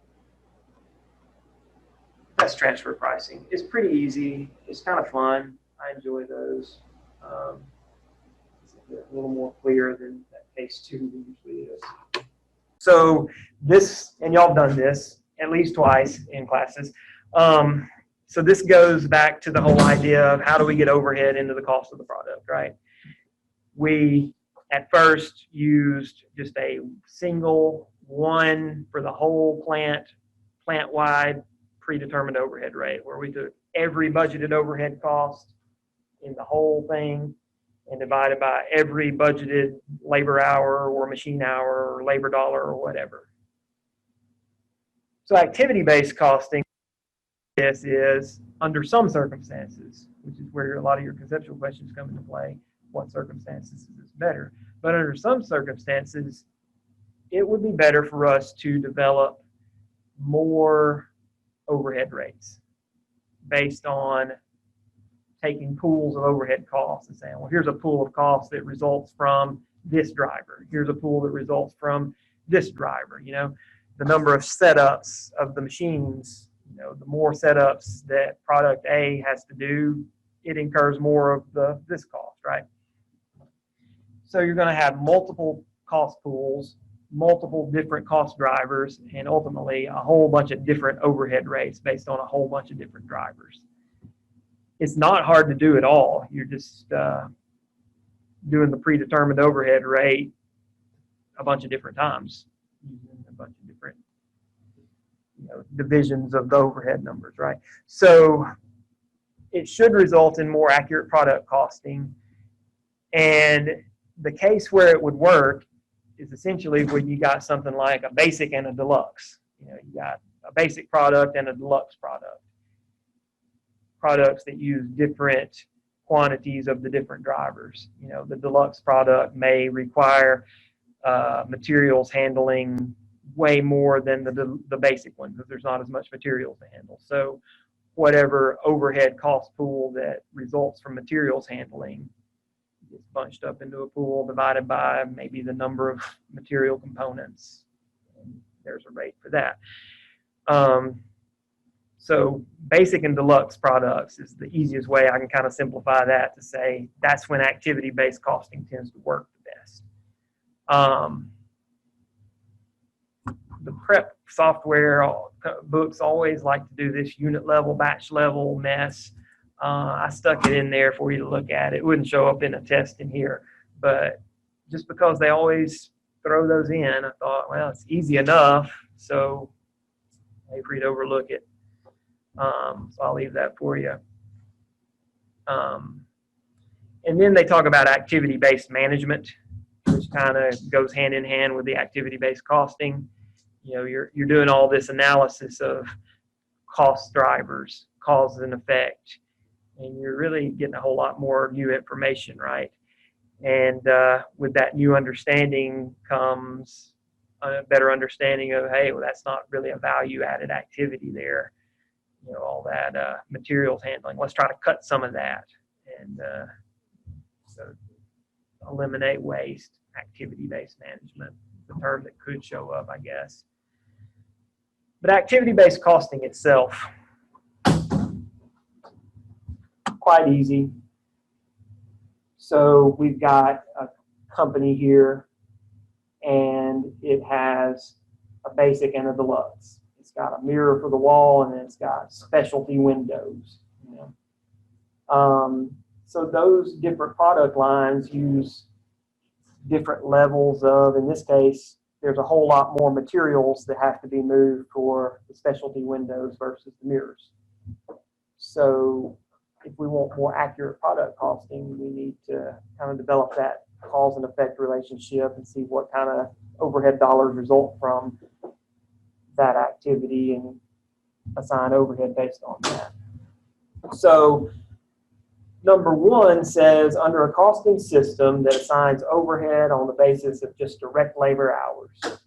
That's transfer pricing. It's pretty easy. It's kind of fun. I enjoy those. It's a little more clear than that case 2 usually is. So this, and y'all have done this at least twice in classes. So this goes back to the whole idea of how do we get overhead into the cost of the product, right? We at first used just a single one for the whole plant-wide predetermined overhead rate, where we took every budgeted overhead cost in the whole thing and divided by every budgeted labor hour or machine hour or labor dollar or whatever. So activity-based costing, this is under some circumstances, which is where a lot of your conceptual questions come into play. What circumstances is this better? But under some circumstances, it would be better for us to develop more overhead rates based on taking pools of overhead costs and saying, well, here's a pool of costs that results from this driver. Here's a pool that results from this driver. You know, the number of setups of the machines, you know, the more setups that product A has to do, it incurs more of this cost, right? So you're going to have multiple cost pools, multiple different cost drivers, and ultimately a whole bunch of different overhead rates based on a whole bunch of different drivers. It's not hard to do at all. You're just doing the predetermined overhead rate a bunch of different times, using a bunch of different, you know, divisions of the overhead numbers, right? So it should result in more accurate product costing. And the case where it would work is essentially when you got something like a basic and a deluxe. You know, you got a basic product and a deluxe product. Products that use different quantities of the different drivers. You know, the deluxe product may require materials handling way more than the basic one because there's not as much materials to handle. So whatever overhead cost pool that results from materials handling gets bunched up into a pool divided by maybe the number of material components. And there's a rate for that. So basic and deluxe products is the easiest way I can kind of simplify that to say that's when activity-based costing tends to work the best. The prep software books always like to do this unit level, batch level mess. I stuck it in there for you to look at. It wouldn't show up in a test in here, but just because they always throw those in, I thought, well, it's easy enough, so maybe we'd overlook it. So I'll leave that for you. And then they talk about activity-based management, which kind of goes hand in hand with the activity-based costing. You know, you're doing all this analysis of cost drivers, cause and effect, and you're really getting a whole lot more new information, right? And with that new understanding comes a better understanding of, hey, well, that's not really a value-added activity there. You know, all that materials handling. Let's try to cut some of that and so eliminate waste. Activity-based management, the term that could show up, I guess. But activity-based costing itself, quite easy. So we've got a company here, and it has a basic and a deluxe. It's got a mirror for the wall, and then it's got specialty windows. You know? So those different product lines use different levels of, in this case, there's a whole lot more materials that have to be moved for the specialty windows versus the mirrors. So if we want more accurate product costing, we need to kind of develop that cause and effect relationship and see what kind of overhead dollars result from that activity and assign overhead based on that. So number one says under a costing system that assigns overhead on the basis of just direct labor hours,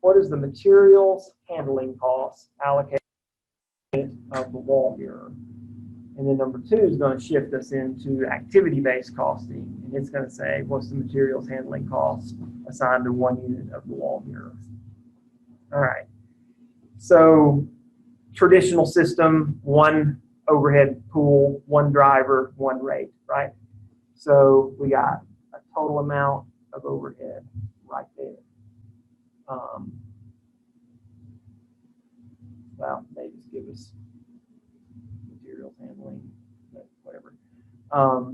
what is the materials handling cost allocated of the wall mirror? And then number two is going to shift us into activity-based costing. And it's going to say, what's the materials handling cost assigned to one unit of the wall mirror? All right. So traditional system, one overhead pool, one driver, one rate, right? So we got a total amount of overhead right there. Well, they just give us materials handling, but whatever. $50,000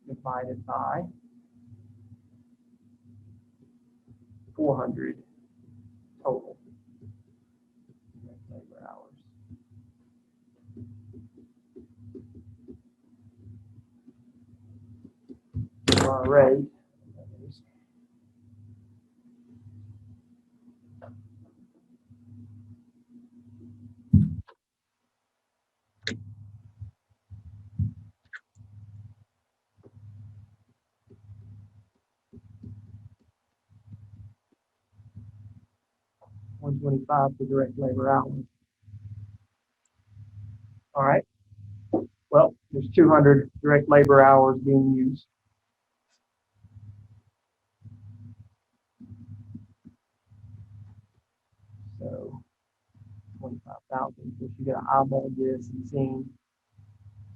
divided by 400 total labor hours. Our rate is 125 for direct labor hours. All right. Well, there's 200 direct labor hours being used. So 25,000. If you get an eyeball this and seeing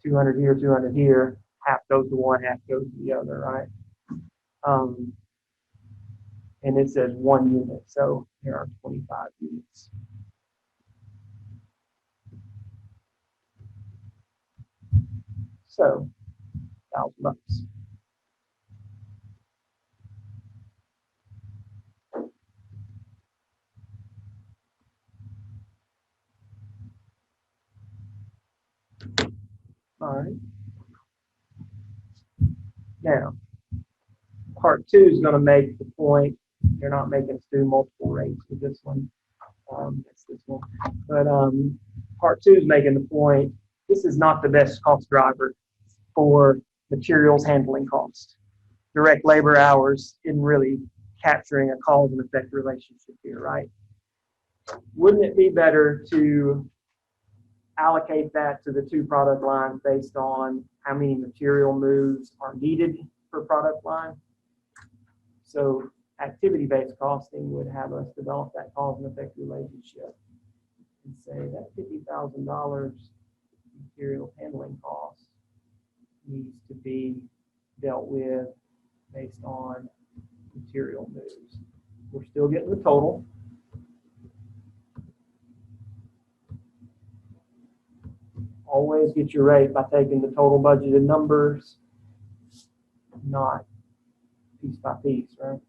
200 here, 200 here, half goes to one, half goes to the other, right? And it says 1 unit, so there are 25 units. So $1,000. All right. Now, part two is going to make the point. You're not making us do multiple rates with this one. It's this one. But part two is making the point. This is not the best cost driver for materials handling cost. Direct labor hours isn't really capturing a cause and effect relationship here, right? Wouldn't it be better to allocate that to the two product lines based on how many material moves are needed per product line? So activity-based costing would have us develop that cause and effect relationship and say that $50,000 material handling cost needs to be dealt with based on material moves. We're still getting the total. Always get your rate by taking the total budgeted numbers, not piece by piece, right?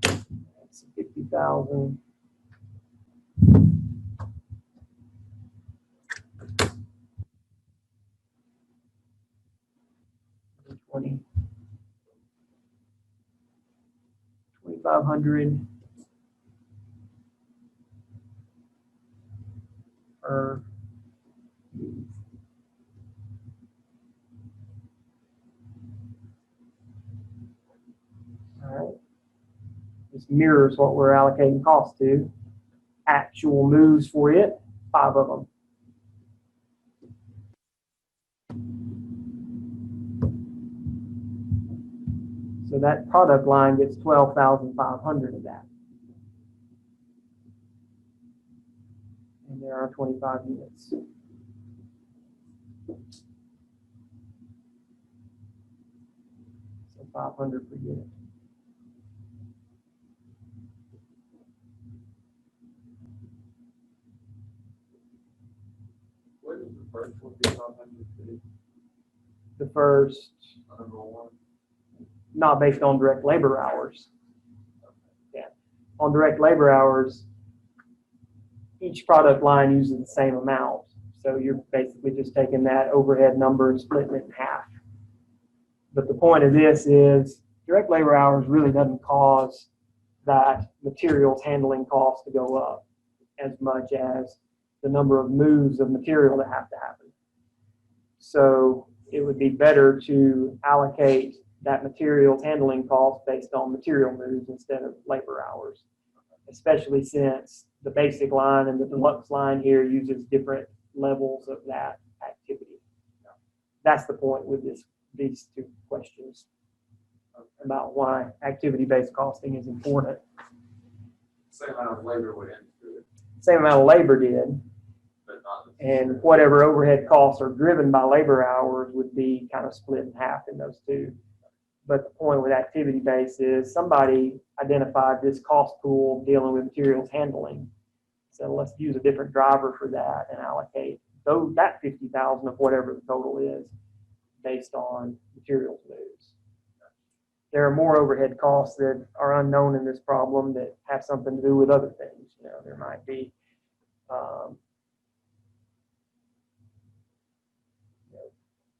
That's 50,000. $2,500 per move. All right. This mirrors what we're allocating cost to. Actual moves for it, 5 of them. So that product line gets 12,500 of that. And there are 25 units. So 500 per unit. What is the first one? The 500 The first number one. not based on direct labor hours. Yeah. On direct labor hours, each product line uses the same amount. So you're basically just taking that overhead number and splitting it in half. But the point of this is direct labor hours really doesn't cause that materials handling cost to go up as much as the number of moves of material that have to happen. So it would be better to allocate that materials handling cost based on material moves instead of labor hours, especially since the basic line and the deluxe line here uses different levels of that activity. That's the point with these two questions about why activity-based costing is important. Same amount of labor went into it, Same amount of labor did, but not. and whatever overhead costs are driven by labor hours would be kind of split in half in those two. But the point with activity-based is somebody identified this cost pool dealing with materials handling. So let's use a different driver for that and allocate that 50,000 of whatever the total is based on materials moves. There are more overhead costs that are unknown in this problem that have something to do with other things. You know, there might be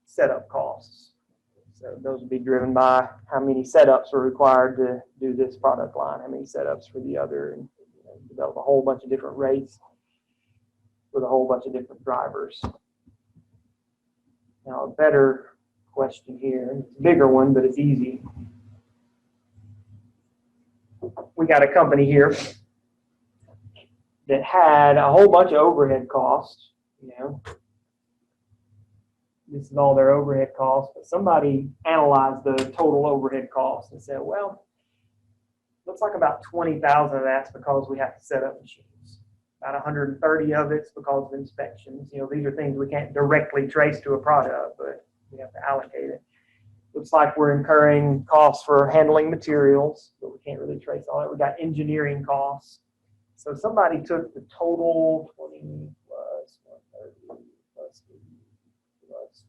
setup costs. So those would be driven by how many setups are required to do this product line, how many setups for the other, and develop a whole bunch of different rates with a whole bunch of different drivers. Now, a better question here, it's a bigger one, but it's easy. We got a company here that had a whole bunch of overhead costs, you know. This is all their overhead costs, but somebody analyzed the total overhead costs and said, well, looks like about 20,000 of that's because we have to set up machines. About 130 of it's because of inspections. You know, these are things we can't directly trace to a product, but we have to allocate it. Looks like we're incurring costs for handling materials, but we can't really trace all that. We got engineering costs. So somebody took the total 20 plus 130 plus 80 plus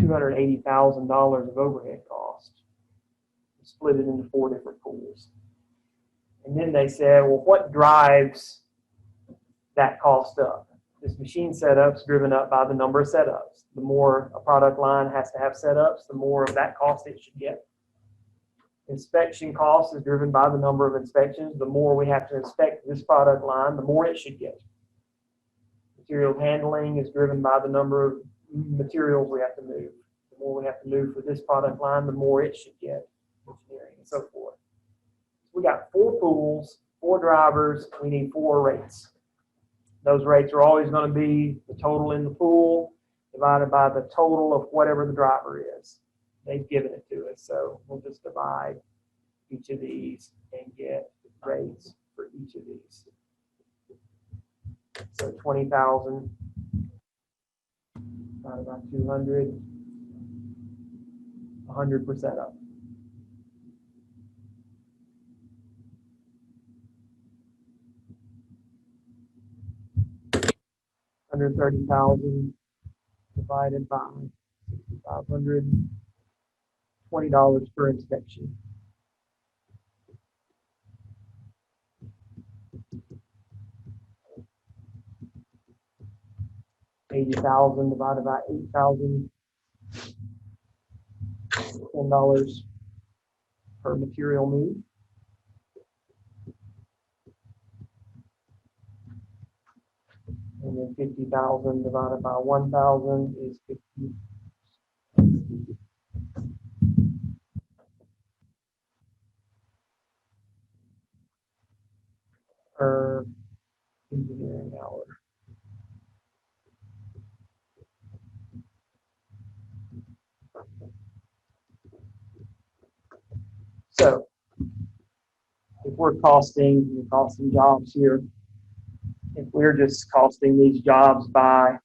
50, $280,000 of overhead cost. Split it into 4 different pools. And then they said, well, what drives that cost up? This machine setup's driven up by the number of setups. The more a product line has to have setups, the more of that cost it should get. Inspection cost is driven by the number of inspections. The more we have to inspect this product line, the more it should get. Material handling is driven by the number of materials we have to move. The more we have to move for this product line, the more it should get. Engineering and so forth. We got 4 pools, 4 drivers. We need 4 rates. Those rates are always going to be the total in the pool divided by the total of whatever the driver is. They've given it to us, so we'll just divide each of these and get rates for each of these. So 20,000 divided by 200, 100% up. 130,000 divided by 6,500, $20 per inspection. $80,000 divided by 8,000, $10 per material move. And then 50,000 divided by 1,000 is 50. Per engineering hour. So, if we're costing jobs here, if we're just costing these jobs by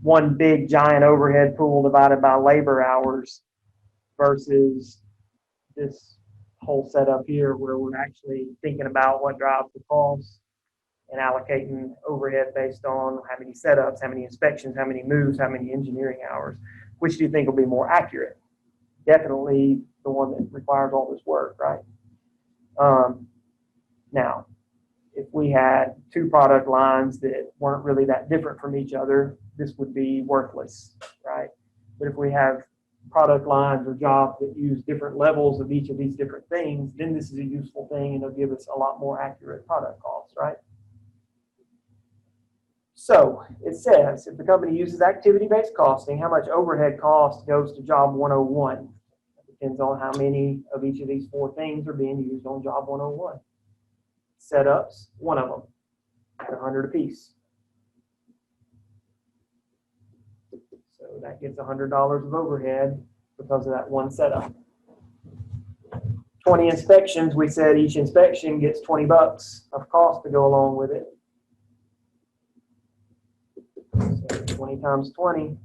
one big giant overhead pool divided by labor hours versus this whole setup here where we're actually thinking about what drives the cost and allocating overhead based on how many setups, how many inspections, how many moves, how many engineering hours, which do you think will be more accurate? definitely the one that requires all this work, right? Now, if we had two product lines that weren't really that different from each other, this would be worthless, right? But if we have product lines or jobs that use different levels of each of these different things, then this is a useful thing and it'll give us a lot more accurate product costs, right? So it says, if the company uses activity-based costing, how much overhead cost goes to job 101? It depends on how many of each of these four things are being used on job 101. Setups, one of them, at 100 apiece. So that gets $100 of overhead because of that one setup. 20 inspections, we said each inspection gets $20 of cost to go along with it. So 20 times 20.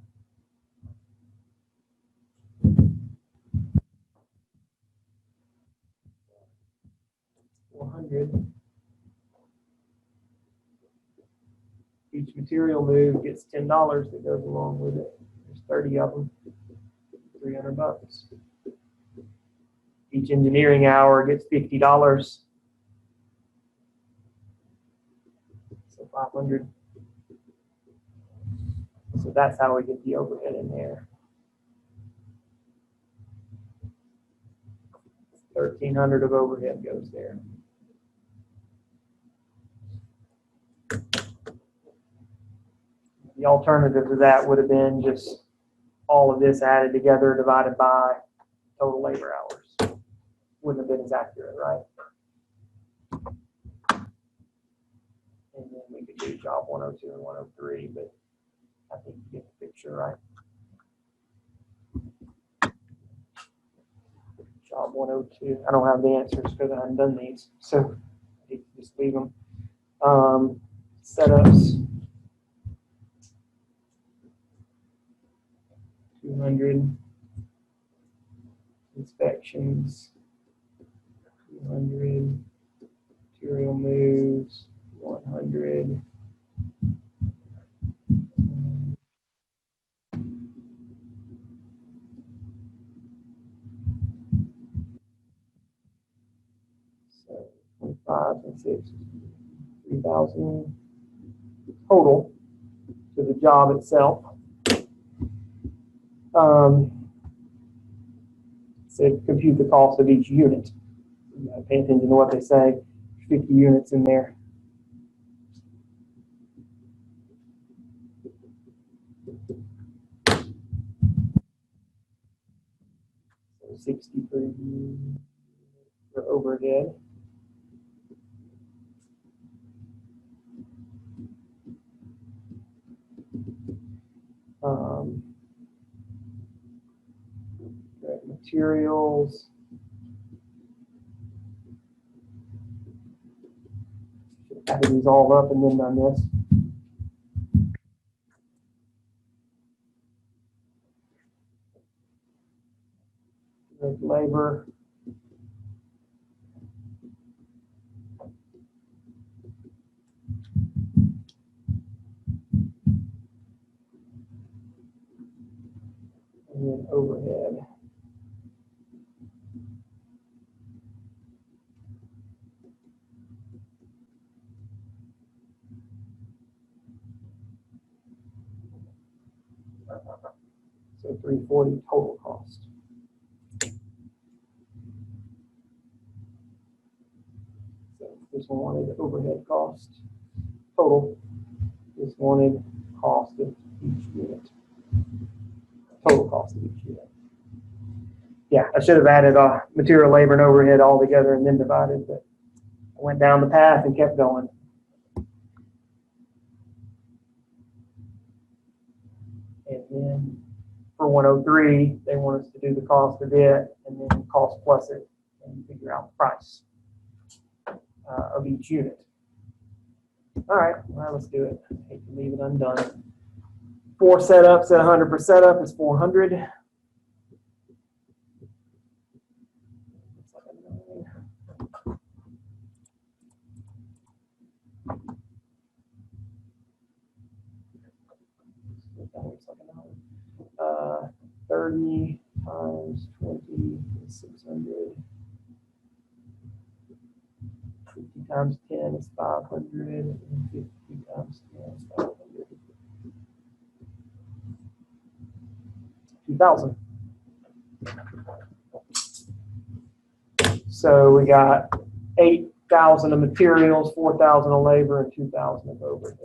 $400. Each material move gets $10 that goes along with it. There's 30 of them, $300. Each engineering hour gets $50. So 500. So that's how we get the overhead in there. 1,300 of overhead goes there. The alternative to that would have been just all of this added together divided by total labor hours. Wouldn't have been as accurate, right? And then we could do job 102 and 103, but I think you get the picture, right? Job 102. I don't have the answers because I haven't done these, so I need to just leave them. Setups. 200 inspections, 200 material moves, 100 so 25 and 6, 3,000 total to the job itself. So compute the cost of each unit. You gotta pay attention to what they say. 50 units in there. So 60 for overhead. Materials. Added these all up and then done this. Labor. And then overhead. So 340 total cost. So this one wanted overhead cost total. This wanted cost of each unit. Total cost of each unit. Yeah, I should have added material, labor, and overhead all together and then divided, but I went down the path and kept going. And then for 103, they want us to do the cost of it and then cost plus it and figure out the price of each unit. All right, well, let's do it. I hate to leave it undone. 4 setups at 100 per setup is 400. That looks like 30 times times 20 is 600. 50 times 10 is 500. And 50 times 10 is 500. 2,000. So we got 8,000 of materials, 4,000 of labor, and 2,000 of overhead.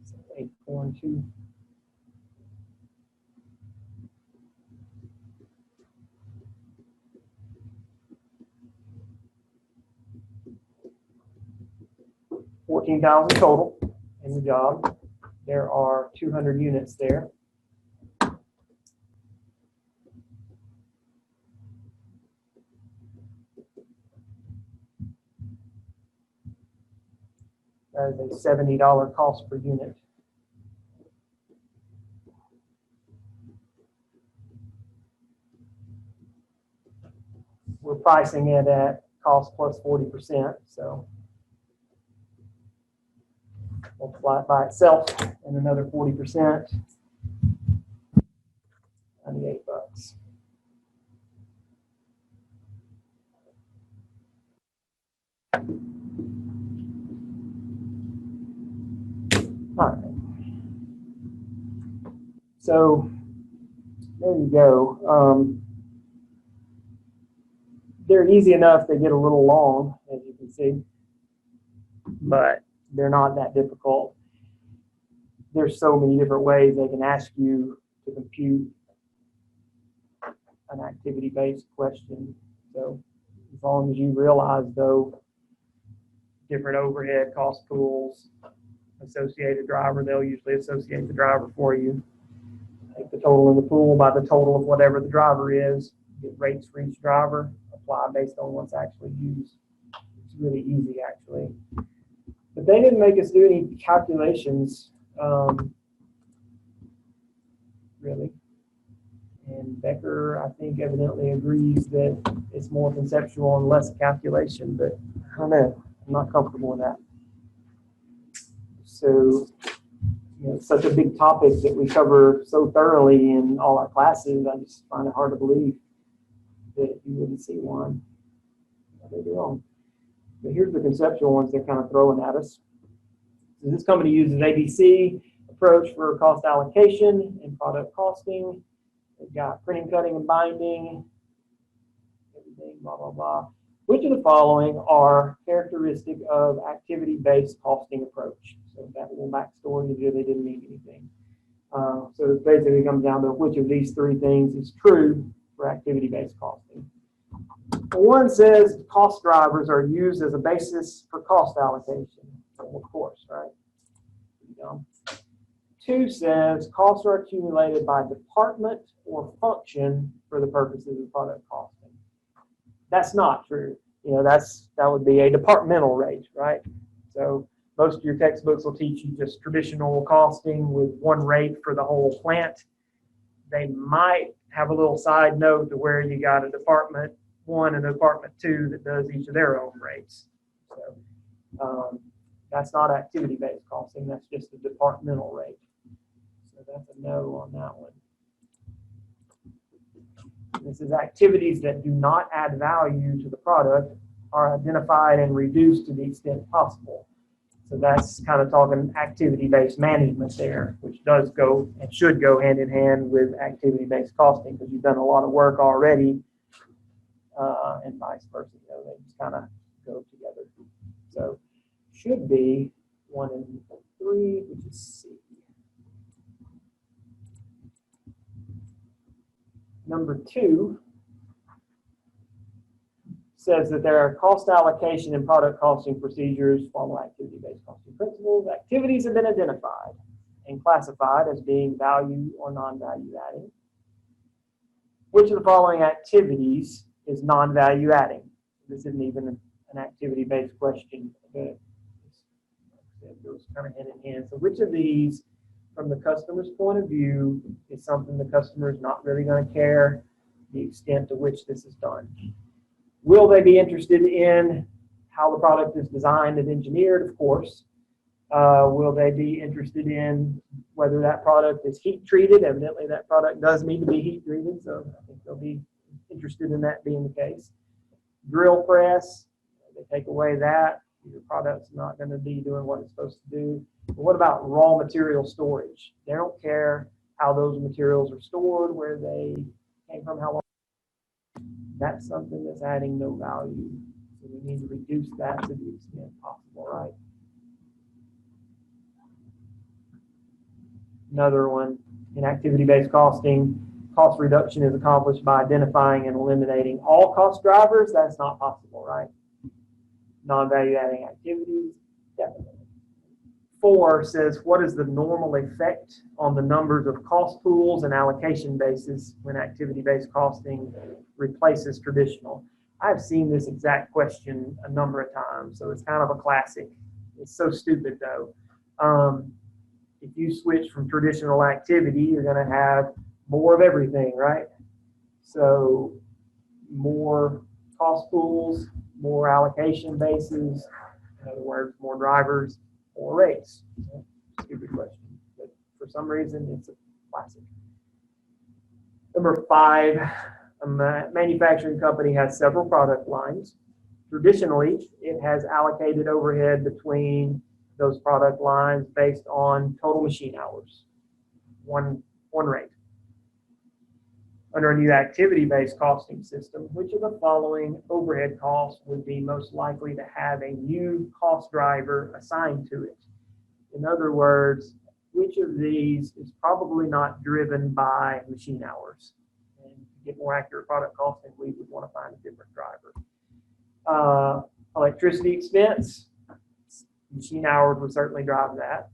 So 8, 4, and 2. $14,000 total in the job. There are 200 units there. That is a $70 cost per unit. We're pricing it at cost plus 40%, so multiply it by itself and another 40%, $98. All right. So there you go. They're easy enough. They get a little long, as you can see, but they're not that difficult. There's so many different ways they can ask you to compute an activity-based question. So as long as you realize, though, different overhead cost pools, associated driver, they'll usually associate the driver for you. Take the total in the pool by the total of whatever the driver is, get rates for each driver, apply based on what's actually used. It's really easy, actually. But they didn't make us do any calculations, really. And Becker, I think, evidently agrees that it's more conceptual and less calculation, but I don't know. I'm not comfortable with that. So, you know, it's such a big topic that we cover so thoroughly in all our classes. I just find it hard to believe that you wouldn't see one. I may be wrong. But here's the conceptual ones they're kind of throwing at us. So this company uses ABC approach for cost allocation and product costing. They've got printing, cutting, and binding, everything, blah, blah, blah. Which of the following are characteristic of activity-based costing approach? So that little backstory, they didn't mean anything. So it basically comes down to which of these three things is true for activity-based costing. One says cost drivers are used as a basis for cost allocation. So of course, right? You know. 2 says costs are accumulated by department or function for the purposes of product costing. That's not true. You know, that would be a departmental rate, right? So most of your textbooks will teach you just traditional costing with one rate for the whole plant. They might have a little side note to where you got a department 1 and a department 2 that does each of their own rates. So that's not activity-based costing. That's just a departmental rate. So that's a no on that one. This is activities that do not add value to the product are identified and reduced to the extent possible. So that's kind of talking activity-based management there, which does go and should go hand in hand with activity-based costing because you've done a lot of work already, and vice versa. You know, they just kind of go together. So should be 1 and 3, which is C. Number 2 says that there are cost allocation and product costing procedures follow activity-based costing principles. Activities have been identified and classified as being value or non-value adding. Which of the following activities is non-value adding? This isn't even an activity-based question, but it goes kind of hand in hand. So which of these, from the customer's point of view, is something the customer is not really going to care the extent to which this is done? Will they be interested in how the product is designed and engineered, of course. Will they be interested in whether that product is heat treated? Evidently, that product does need to be heat treated, so I think they'll be interested in that being the case. Drill press, they take away that, your product's not going to be doing what it's supposed to do. But what about raw material storage? They don't care how those materials are stored, where they came from, how long. That's something that's adding no value. So we need to reduce that to the extent possible, right? Another one, in activity-based costing, cost reduction is accomplished by identifying and eliminating all cost drivers. That's not possible, right? Non-value adding activities, definitely. 4 says, what is the normal effect on the numbers of cost pools and allocation basis when activity-based costing replaces traditional? I've seen this exact question a number of times, so it's kind of a classic. It's so stupid, though. If you switch from traditional activity, you're going to have more of everything, right? So more cost pools, more allocation bases, in other words, more drivers, more rates. Stupid question, but for some reason, it's a classic. Number 5, a manufacturing company has several product lines. Traditionally, it has allocated overhead between those product lines based on total machine hours, one rate. Under a new activity-based costing system, which of the following overhead costs would be most likely to have a new cost driver assigned to it? In other words, which of these is probably not driven by machine hours? And to get more accurate product costing, we would want to find a different driver. Electricity expense. Machine hours would certainly drive that.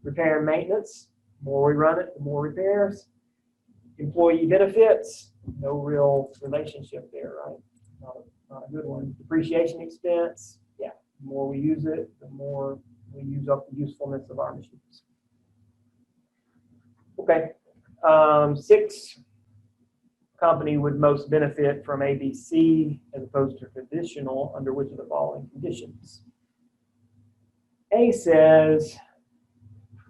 Repair and maintenance, the more we run it, the more repairs. Employee benefits, no real relationship there, right? Not a good one. Depreciation expense, yeah, the more we use it, the more we use up the usefulness of our machines. Okay, 6, company would most benefit from ABC as opposed to traditional under which of the following conditions? A says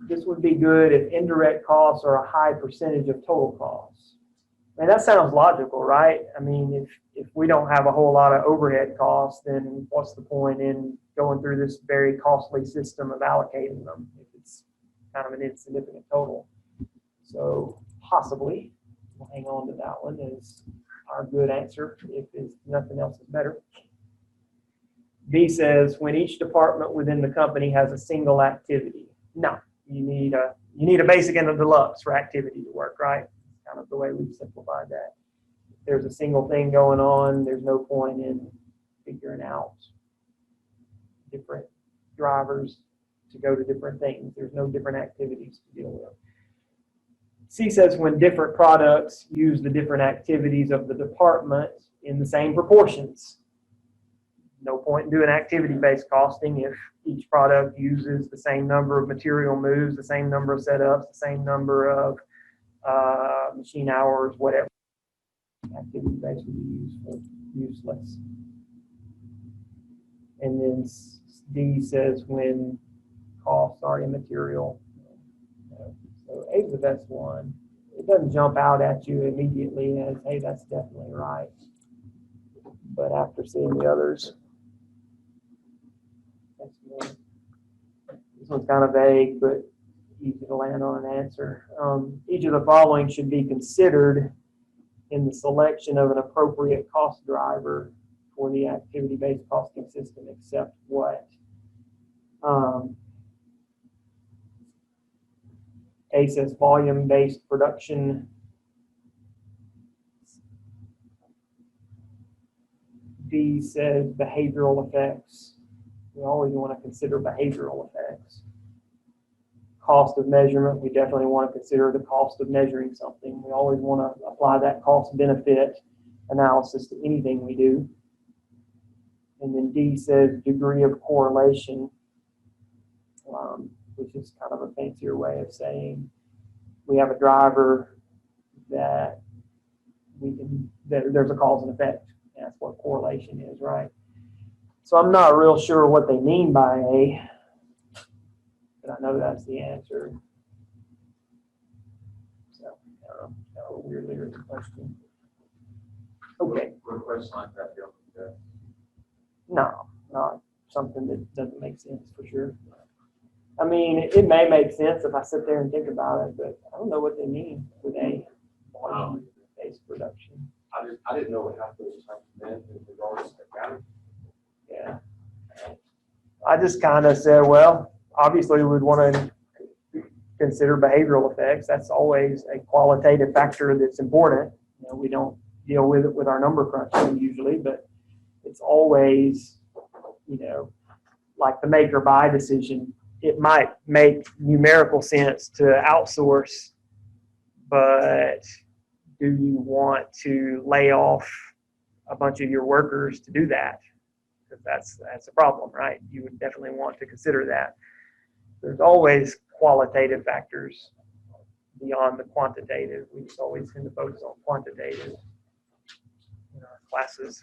this would be good if indirect costs are a high percentage of total costs. And that sounds logical, right? I mean, if we don't have a whole lot of overhead costs, then what's the point in going through this very costly system of allocating them if it's kind of an insignificant total? So possibly, we'll hang on to that one as our good answer if nothing else is better. B says when each department within the company has a single activity. No, you need a basic and a deluxe for activity to work, right? Kind of the way we've simplified that. If there's a single thing going on, there's no point in figuring out different drivers to go to different things. There's no different activities to deal with. C says when different products use the different activities of the department in the same proportions. No point in doing activity-based costing if each product uses the same number of material moves, the same number of setups, the same number of machine hours, whatever. Activity-based would be useless. And then D says when costs are immaterial. So A is the best one. It doesn't jump out at you immediately as, hey, that's definitely right. But after seeing the others, this one's kind of vague, but easy to land on an answer. Each of the following should be considered in the selection of an appropriate cost driver for the activity-based costing system, except what? A says volume-based production. D says behavioral effects. We always want to consider behavioral effects. Cost of measurement, we definitely want to consider the cost of measuring something. We always want to apply that cost-benefit analysis to anything we do. And then D says degree of correlation, which is kind of a fancier way of saying we have a driver that there's a cause and effect. That's what correlation is, right? So I'm not real sure what they mean by A, but I know that's the answer. So, I don't know, kind of a weirdly written question. Okay, What a question like that, you know, no, not something that doesn't make sense for sure. I mean, it may make sense if I sit there and think about it, but I don't know what they mean with A, volume-based production. I didn't know what half those types meant in regards to accounting. Yeah. I just kind of said, well, obviously we'd want to consider behavioral effects. That's always a qualitative factor that's important. You know, we don't deal with it with our number crunching usually, but it's always, you know, like the make or buy decision. It might make numerical sense to outsource, but do you want to lay off a bunch of your workers to do that? Because that's a problem, right? You would definitely want to consider that. There's always qualitative factors beyond the quantitative. We just always tend to focus on quantitative in our classes.